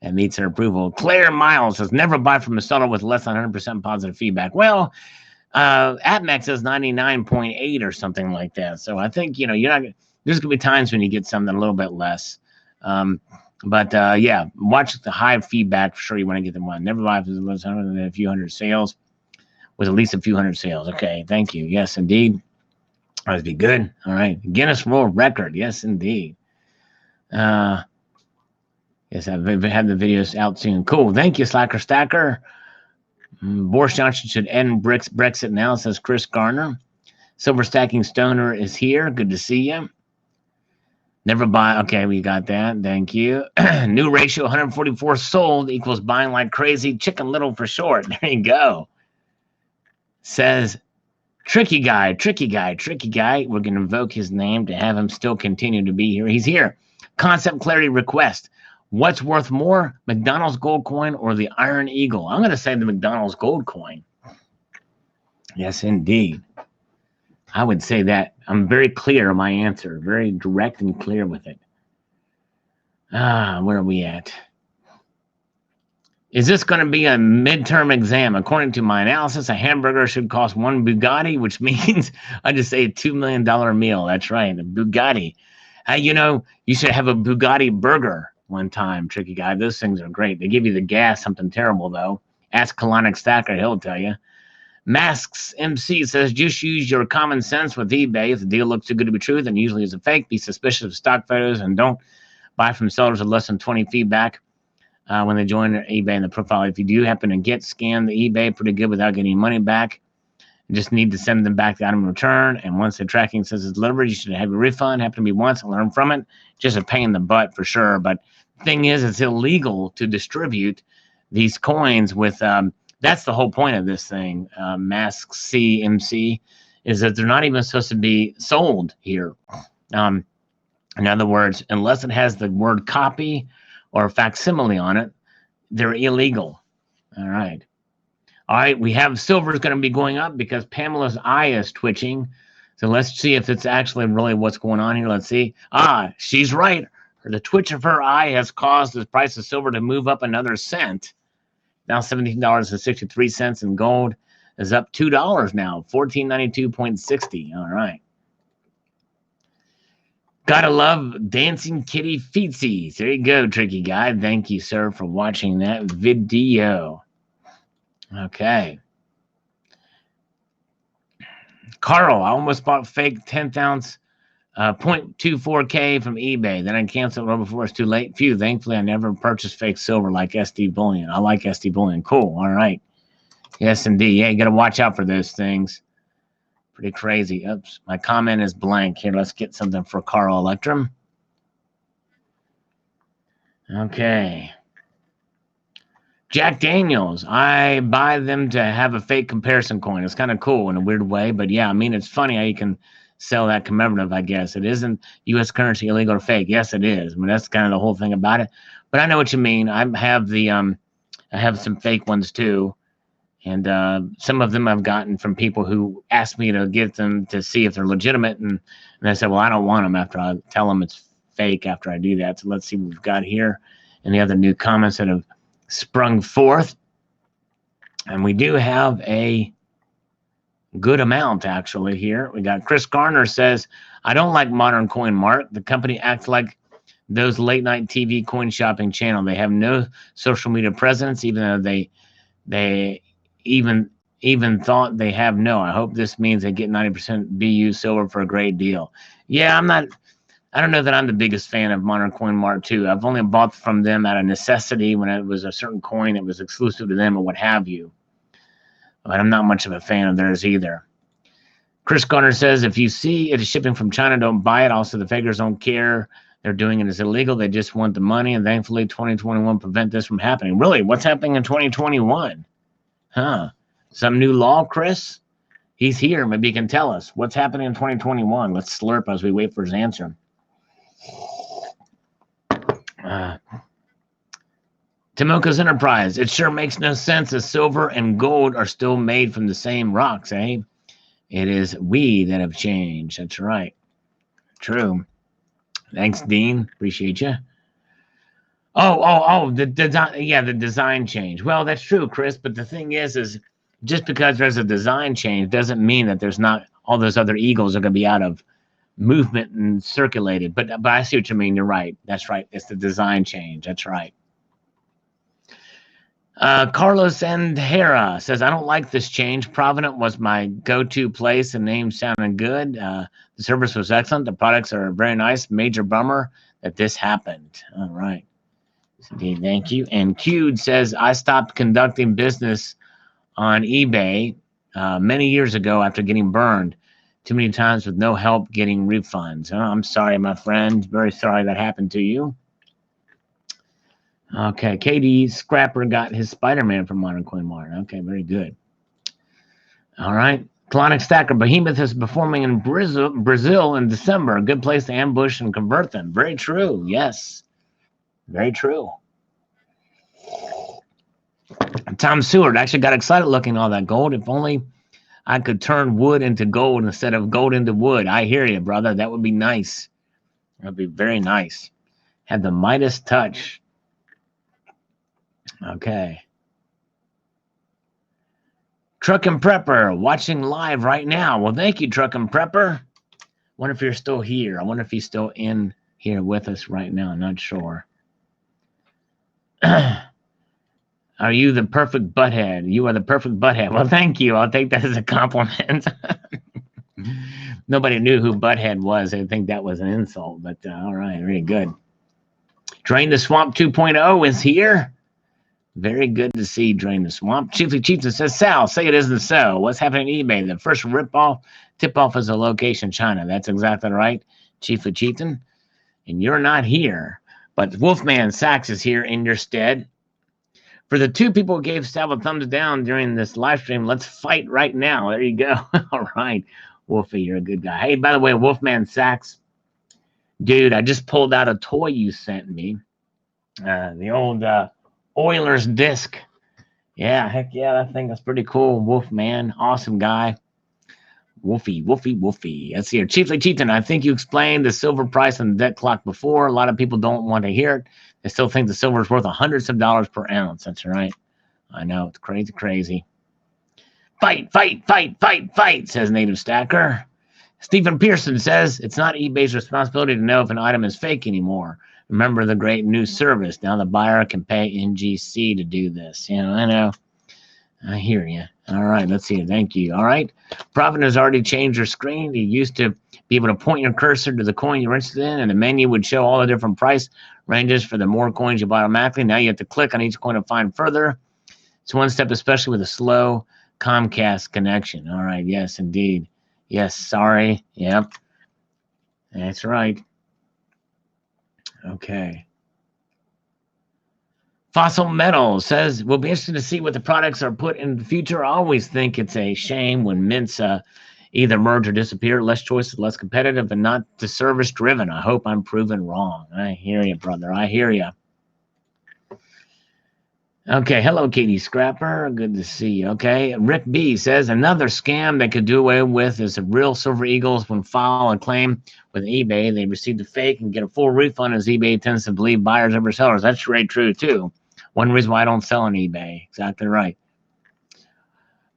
That meets her approval. Claire Miles says, never buy from a seller with less than 100% positive feedback. Well, AppMax says 99.8 or something like that. So I think, you're not there's going to be times when you get something a little bit less. But yeah, watch the high feedback. For sure, you want to get them one. Never buy from less than a few hundred sales. With at least a few hundred sales. Okay, thank you. Yes, indeed. That'd be good. All right. Guinness World Record. Yes, indeed. Yes, I've had the videos out soon. Cool. Thank you, Slacker Stacker. Boris Johnson should end Brexit now, says Chris Garner. Silver Stacking Stoner is here. Good to see you. Never buy. Okay, we got that. Thank you. New ratio 144 sold equals buying like crazy. Chicken Little for short. There you go. Says tricky guy. We're going to invoke his name to have him still continue to be here. He's here. Concept clarity request. What's worth more, McDonald's gold coin or the Iron Eagle? I'm going to say the McDonald's gold coin. Yes, indeed. I would say that. I'm very clear in my answer, very direct and clear with it. Where are we at? Is this going to be a midterm exam? According to my analysis, a hamburger should cost one Bugatti, which means I just say a $2 million meal. That's right, a Bugatti. You should have a Bugatti burger one time, Tricky Guy. Those things are great. They give you the gas, something terrible, though. Ask Colonic Stacker, he'll tell you. Masks MC says, just use your common sense with eBay. If the deal looks too good to be true, then usually it's a fake. Be suspicious of stock photos and don't buy from sellers with less than 20 feedback when they join their eBay in the profile. If you do happen to scan the eBay pretty good without getting money back, you just need to send them back the item in return. And once the tracking says it's delivered, you should have your refund. Happen to be once and learn from it. Just a pain in the butt for sure. But the thing is, it's illegal to distribute these coins with that's the whole point of this thing, Mask CMC, is that they're not even supposed to be sold here. In other words, unless it has the word copy or facsimile on it, they're illegal. All right. We have silver is going to be going up because Pamela's eye is twitching. So let's see if it's actually really what's going on here. Let's see. She's right. The twitch of her eye has caused the price of silver to move up another cent. Now $17.63, and gold is up $2 now, $14.92.60. All right. Gotta love Dancing Kitty Feetsies. There you go, Tricky Guy. Thank you, sir, for watching that video. Okay. Carl, I almost bought fake 10th ounce 0.24K from eBay. Then I canceled right before it's too late. Thankfully, I never purchased fake silver like SD Bullion. I like SD Bullion. Cool. All right. Yes, indeed. Yeah, you got to watch out for those things. Pretty crazy. Oops. My comment is blank. Here, let's get something for Carl Electrum. Okay. Jack Daniels. I buy them to have a fake comparison coin. It's kind of cool in a weird way. But yeah, I mean, it's funny how you can sell that commemorative, I guess. It isn't U.S. currency illegal or fake. Yes, it is. I mean, that's kind of the whole thing about it. But I know what you mean. I have some fake ones too. And some of them I've gotten from people who asked me to get them to see if they're legitimate. And I said, well, I don't want them after I tell them it's fake after I do that. So let's see what we've got here. And the other new comments that have sprung forth. And we do have a good amount actually here. We got Chris Garner says, I don't like Modern Coin Mart. The company acts like those late night TV coin shopping channel. They have no social media presence, even though they even thought they have no. I hope this means they get 90% BU silver for a great deal. Yeah, I don't know that I'm the biggest fan of Modern Coin Mart 2. I've only bought from them out of necessity when it was a certain coin that was exclusive to them or what have you. But I'm not much of a fan of theirs either. Chris Garner says, if you see it is shipping from China, don't buy it. Also, the fakers don't care. They're doing it as illegal. They just want the money. And thankfully, 2021 prevent this from happening. Really? What's happening in 2021? Huh? Some new law, Chris? He's here. Maybe he can tell us. What's happening in 2021? Let's slurp as we wait for his answer. Timoka's Enterprise. It sure makes no sense as silver and gold are still made from the same rocks, eh? It is we that have changed. That's right. True. Thanks, Dean. Appreciate you. The design. Yeah, the design change. Well, that's true, Chris. But the thing is just because there's a design change doesn't mean that there's not all those other eagles are going to be out of movement and circulated. But I see what you mean. You're right. That's right. It's the design change. That's right. Carlos Andhera says, I don't like this change. Provident was my go-to place. The name sounded good. The service was excellent. The products are very nice. Major bummer that this happened. All right. Indeed, thank you. And Q'd says, I stopped conducting business on eBay many years ago after getting burned too many times with no help getting refunds. Oh, I'm sorry, my friend. Very sorry that happened to you. Okay, KD Scrapper got his Spider-Man from Modern Coin Mart. Okay, very good. All right. Colonic Stacker Behemoth is performing in Brazil in December. A good place to ambush and convert them. Very true. Yes. Very true. Tom Seward actually got excited looking at all that gold. If only I could turn wood into gold instead of gold into wood. I hear you, brother. That would be nice. That would be very nice. Have the Midas touch. Okay. Truck and Prepper watching live right now. Well, thank you, Truck and Prepper. Wonder if you're still here. I wonder if he's still in here with us right now. I'm not sure. Are you the perfect butthead? You are the perfect butthead. Well, thank you. I'll take that as a compliment. Nobody knew who Butthead was. I think that was an insult, but all right, very good. Drain the Swamp 2.0 is here. Very good to see Drain the Swamp. Chiefly Chieftain says, Sal, say it isn't so. What's happening on eBay? The first tip-off is a location, China. That's exactly right, Chiefly Chieftain. And you're not here, but Wolfman Sachs is here in your stead. For the 2 people who gave Sal a thumbs down during this live stream, let's fight right now. There you go. All right, Wolfie, you're a good guy. Hey, by the way, Wolfman Sachs, dude, I just pulled out a toy you sent me. The old Oilers disc. Yeah, heck yeah, that thing is pretty cool. Wolfman, awesome guy. Wolfie. Let's see here. Chiefly Chieftain, I think you explained the silver price on the debt clock before. A lot of people don't want to hear it. They still think the silver is worth hundreds of dollars per ounce. That's right. I know, it's crazy. Fight, says Native Stacker. Stephen Pearson says, it's not eBay's responsibility to know if an item is fake anymore. Remember the great new service. Now the buyer can pay NGC to do this. I know. I hear you. All right, let's see. Thank you. All right. Profit has already changed your screen. You used to be able to point your cursor to the coin you're interested in, and the menu would show all the different price ranges for the more coins you buy automatically. Now you have to click on each coin to find further. It's one step, especially with a slow Comcast connection. All right. Yes, indeed. Yes. Sorry. Yep. That's right. Okay. Fossil Metal says, we'll be interested to see what the products are put in the future. I always think it's a shame when mints either merge or disappear. Less choices, less competitive, and not the service driven. I hope I'm proven wrong. I hear you, brother. I hear you. Okay. Hello, Katie Scrapper. Good to see you. Okay. Rick B says, another scam they could do away with is the real Silver Eagles when file a claim with eBay. They receive the fake and get a full refund, as eBay tends to believe buyers over sellers. That's very true, too. One reason why I don't sell on eBay. Exactly right.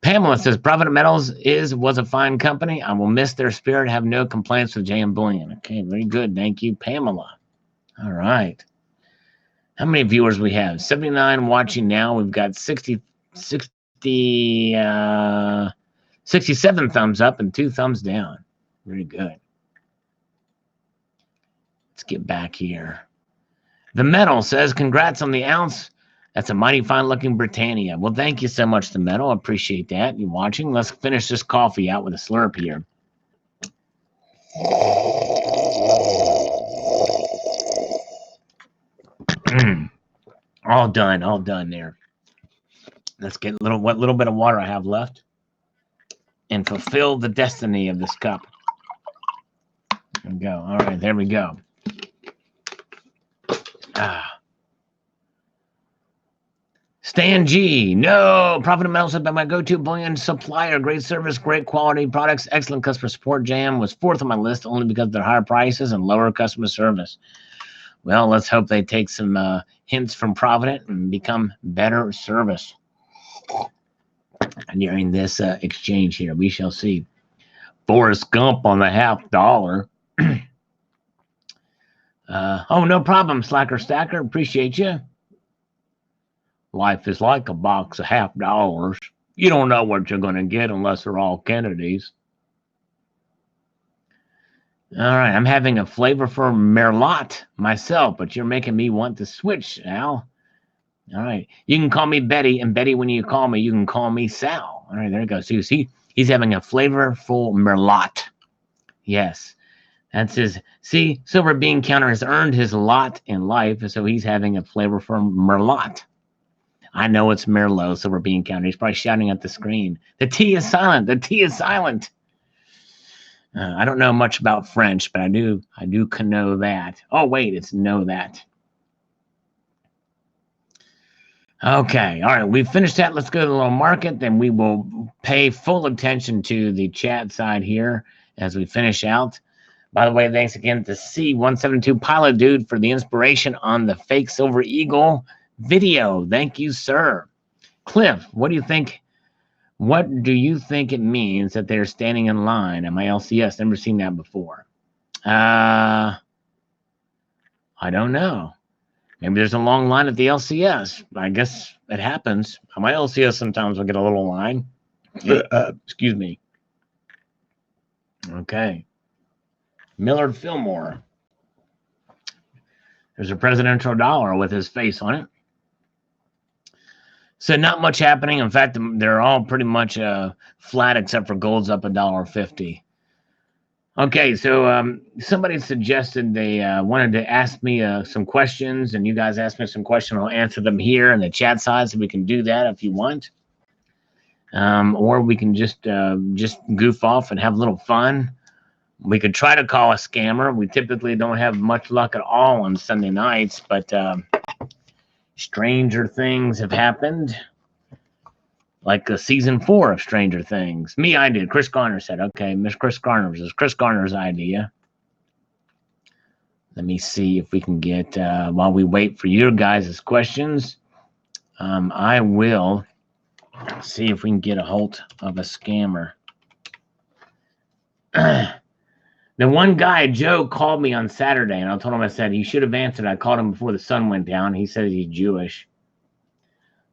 Pamela says, Salivate Metals was a fine company. I will miss their spirit. Have no complaints with JM Bullion. Okay, very good. Thank you, Pamela. All right. How many viewers we have? 79 watching now. We've got 67 thumbs up and 2 thumbs down. Very good. Let's get back here. The Metal says, congrats on the ounce. That's a mighty fine-looking Britannia. Well, thank you so much, The Metal. I appreciate that. You watching? Let's finish this coffee out with a slurp here. All done there. Let's get what little bit of water I have left and fulfill the destiny of this cup. There we go. All right, there we go. Stan G. No, Salivate Metals has been my go-to bullion supplier. Great service, great quality products, excellent customer support. JM was 4th on my list only because of their higher prices and lower customer service. Well, let's hope they take some hints from Provident and become better service during this exchange here. We shall see. Forrest Gump on the $50. Oh, no problem, Slacker Stacker. Appreciate you. Life is like a box of $50. You don't know what you're going to get unless they're all Kennedys. All right, I'm having a flavor for Merlot myself, but you're making me want to switch, Al. All right, you can call me Betty, and Betty, when you call me, you can call me Sal. All right, there it goes. See, he's having a flavorful Merlot. Yes, that's his. See, Silver Bean Counter has earned his lot in life, so he's having a flavorful Merlot. I know it's Merlot, Silver Bean Counter. He's probably shouting at the screen. The T is silent. The T is silent. I don't know much about French, but I do know that. Oh, wait, it's know that. Okay, all right, we finished that. Let's go to the little market, then we will pay full attention to the chat side here as we finish out. By the way, thanks again to C172 Pilot Dude for the inspiration on the fake Silver Eagle video. Thank you, sir. Cliff, what do you think? What do you think it means that they're standing in line at my LCS? Never seen that before. I don't know. Maybe there's a long line at the LCS. I guess it happens. On my LCS, sometimes I'll get a little line. Excuse me. Okay. Millard Fillmore. There's a presidential dollar with his face on it. So not much happening. In fact, they're all pretty much flat except for gold's up $1.50. Okay, so somebody suggested they wanted to ask me some questions, and you guys asked me some questions. I'll answer them here in the chat side, so we can do that if you want. Or we can just goof off and have a little fun. We could try to call a scammer. We typically don't have much luck at all on Sunday nights, but stranger things have happened. Like season 4 of Stranger Things. Me, I did. Chris Garner said, okay, Miss Chris Garner. This is Chris Garner's idea. Let me see if we can get, while we wait for your guys' questions, I will see if we can get a hold of a scammer. The one guy, Joe, called me on Saturday, and I told him, I said, he should have answered. I called him before the sun went down. He says he's Jewish.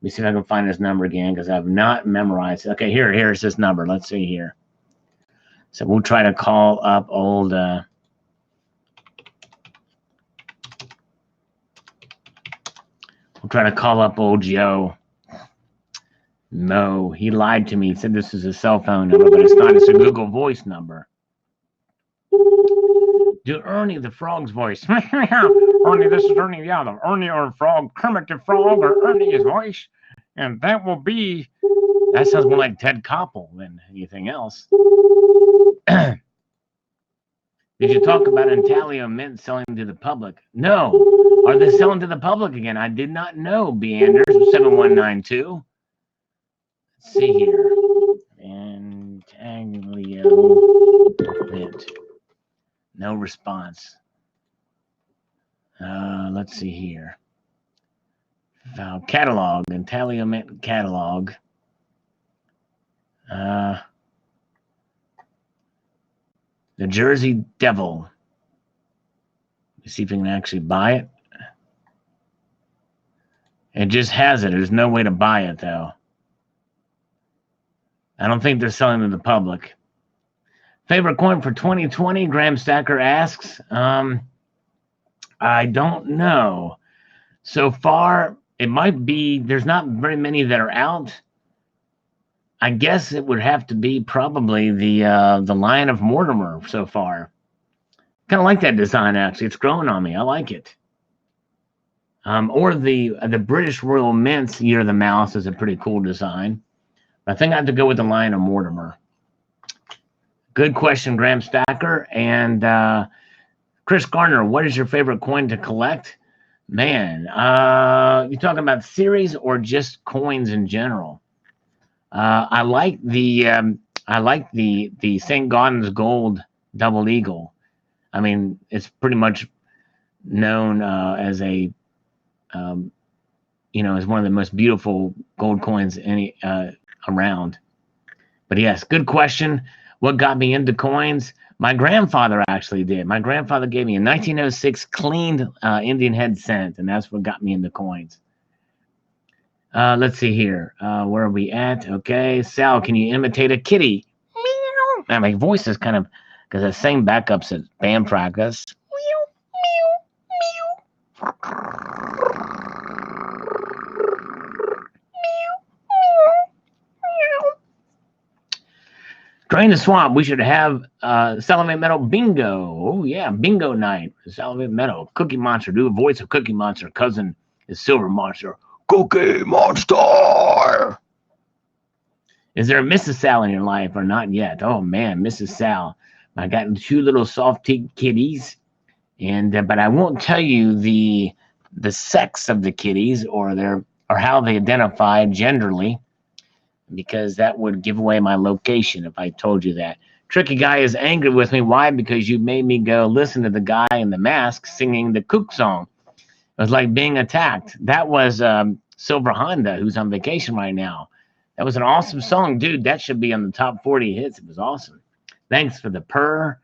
Let me see if I can find his number again because I've not memorized it. Okay, here's his number. Let's see here. So we'll try to call up old we'll try to call up old Joe. No, he lied to me. He said this is a cell phone number, but it's not. It's a Google Voice number. Do Ernie the Frog's voice. Ernie, this is Ernie the Other. Ernie or Frog, Kermit the Frog, or Ernie's voice. And that will be... That sounds more like Ted Koppel than anything else. Did you talk about Intaglio Mint selling to the public? No. Are they selling to the public again? I did not know. B. Anders 7192. Let's see here. Intaglio Mint. No response. Let's see here. Catalog. Intaglio Mint catalog. The Jersey Devil. Let's see if we can actually buy it. It just has it. There's no way to buy it, though. I don't think they're selling to the public. Favorite coin for 2020, Graham Stacker asks. I don't know. So far, it might be, there's not very many that are out. I guess it would have to be probably the Lion of Mortimer so far. Kind of like that design, actually. It's growing on me. I like it. Or the British Royal Mint's Year of the Mouse is a pretty cool design. But I think I have to go with the Lion of Mortimer. Good question, Graham Stacker. And Chris Garner, what is your favorite coin to collect? Man, you talking about series or just coins in general? I like the St. Gaudens Gold Double Eagle. I mean, it's pretty much known as a as one of the most beautiful gold coins around. But yes, good question. What got me into coins? My grandfather actually did. My grandfather gave me a 1906 cleaned Indian head cent, and that's what got me into coins. Let's see here. Where are we at? Okay. Sal, can you imitate a kitty? Meow. Now, my voice is kind of, because I sang backups at band practice. Meow, meow, meow. Drain the Swamp. We should have Salivate Metal bingo. Oh, yeah. Bingo night. Salivate Metal. Cookie Monster. Do a voice of Cookie Monster. Cousin is Silver Monster. Cookie Monster. Is there a Mrs. Sal in your life or not yet? Oh man, Mrs. Sal. I got 2 little soft-teeth kitties, and but I won't tell you the sex of the kitties or their or how they identify genderly, because that would give away my location if I told you that. Tricky Guy is angry with me. Why? Because you made me go listen to the guy in the mask singing the kook song. It was like being attacked. That was Silver Honda, who's on vacation right now. That was an awesome song, dude. That should be on the top 40 hits. It was awesome. Thanks for the purr.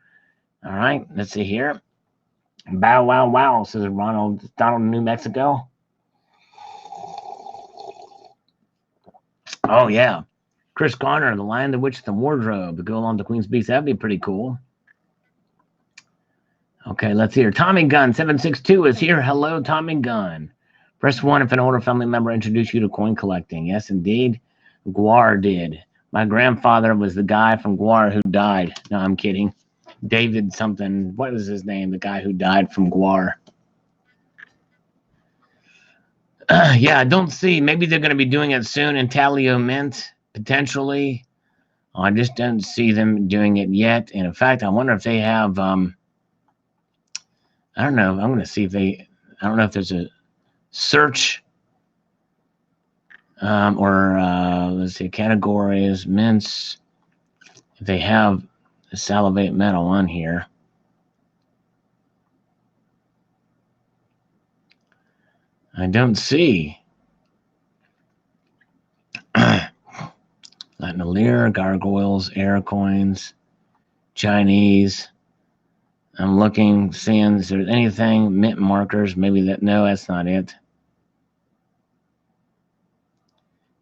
All right, let's see here. Bow wow wow, says Donald in New Mexico. Oh yeah. Chris Garner, The Lion, the Witch, the Wardrobe, to go along to Queen's Beast. That'd be pretty cool. Okay, let's hear. Tommy Gun 762 is here. Hello, Tommy Gun. Press 1 if an older family member introduced you to coin collecting. Yes, indeed. Guar did. My grandfather was the guy from Guar who died. No, I'm kidding. David something. What was his name? The guy who died from Guar. Yeah, I don't see. Maybe they're going to be doing it soon in Talio Mint, potentially. I just don't see them doing it yet. And in fact, I wonder if they have, I don't know. I'm going to see if they, I don't know if there's a search or let's see, categories, mints. If they have the Salivate Metal on here. I don't see. Latin gargoyles, air coins, Chinese. I'm looking, seeing if there's anything, mint markers, maybe that, no, that's not it.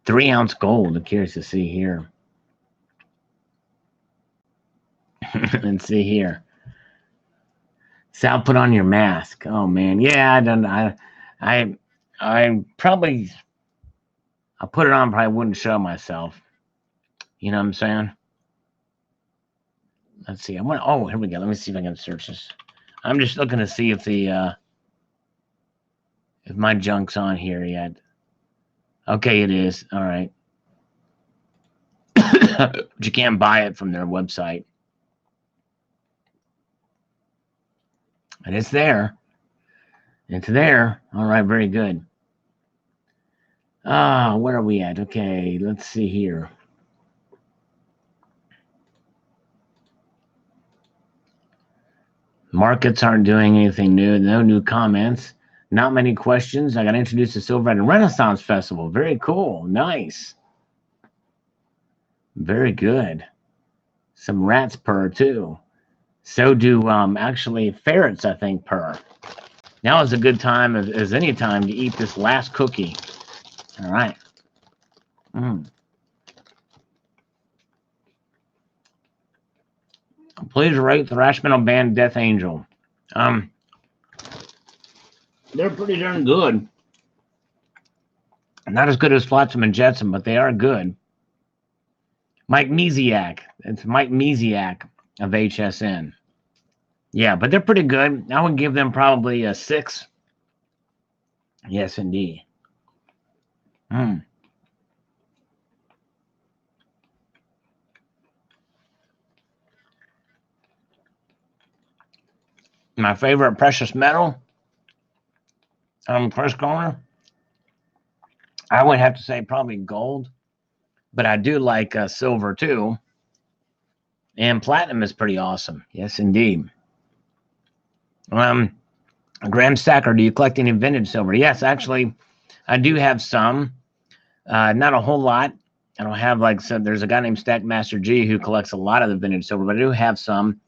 3 ounce gold, I'm curious to see here. Let's see here. Sal, put on your mask. Oh man, yeah, I probably, I put it on, but I wouldn't show myself. You know what I'm saying? Let's see. I want. Oh, here we go. Let me see if I can search this. I'm just looking to see if the if my junk's on here yet. Okay, it is. All right. But you can't buy it from their website. And it's there. It's there. All right, very good. Where are we at? Okay, let's see here. Markets aren't doing anything new. No new comments. Not many questions. I got introduced to Silver and Renaissance Festival. Very cool. Nice. Very good. Some rats purr too. So do actually ferrets, I think, purr. Now is a good time as any time to eat this last cookie. All right. Please rate the Thrash Metal band Death Angel. They're pretty darn good. Not as good as Flotsam and Jetsam, but they are good. Mike Mesiak. It's Mike Mesiak of HSN. Yeah, but they're pretty good. I would give them probably a 6. Yes, indeed. My favorite precious metal, Chris Garner, I would have to say probably gold, but I do like silver too. And platinum is pretty awesome. Yes, indeed. Graham Stacker, do you collect any vintage silver? Yes, actually, I do have some. Not a whole lot. I don't have like some. There's a guy named Stackmaster G who collects a lot of the vintage silver, but I do have some.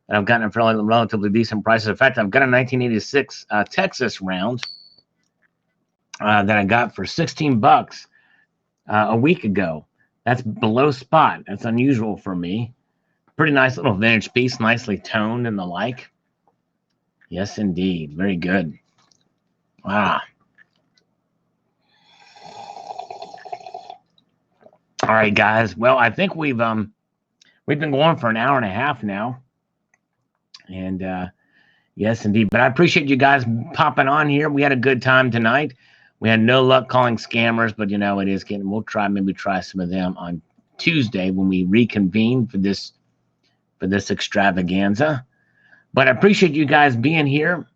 And I've gotten it for relatively decent prices. In fact, I've got a 1986 Texas round that I got for $16 a week ago. That's below spot. That's unusual for me. Pretty nice little vintage piece, nicely toned and the like. Yes, indeed. Very good. Wow. All right, guys. Well, I think we've been going for an hour and a half now. And yes, indeed. But I appreciate you guys popping on here. We had a good time tonight. We had no luck calling scammers, but you know it is getting. We'll maybe try some of them on Tuesday when we reconvene for this extravaganza. But I appreciate you guys being here.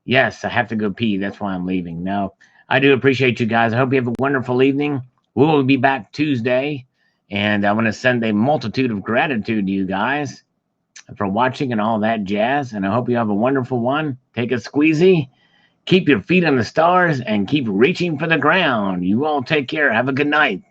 Yes, I have to go pee. That's why I'm leaving. No, I do appreciate you guys. I hope you have a wonderful evening. We will be back Tuesday, and I want to send a multitude of gratitude to you guys for watching and all that jazz. And I hope you have a wonderful one. Take a squeezy, keep your feet on the stars, and keep reaching for the ground. You all take care. Have a good night.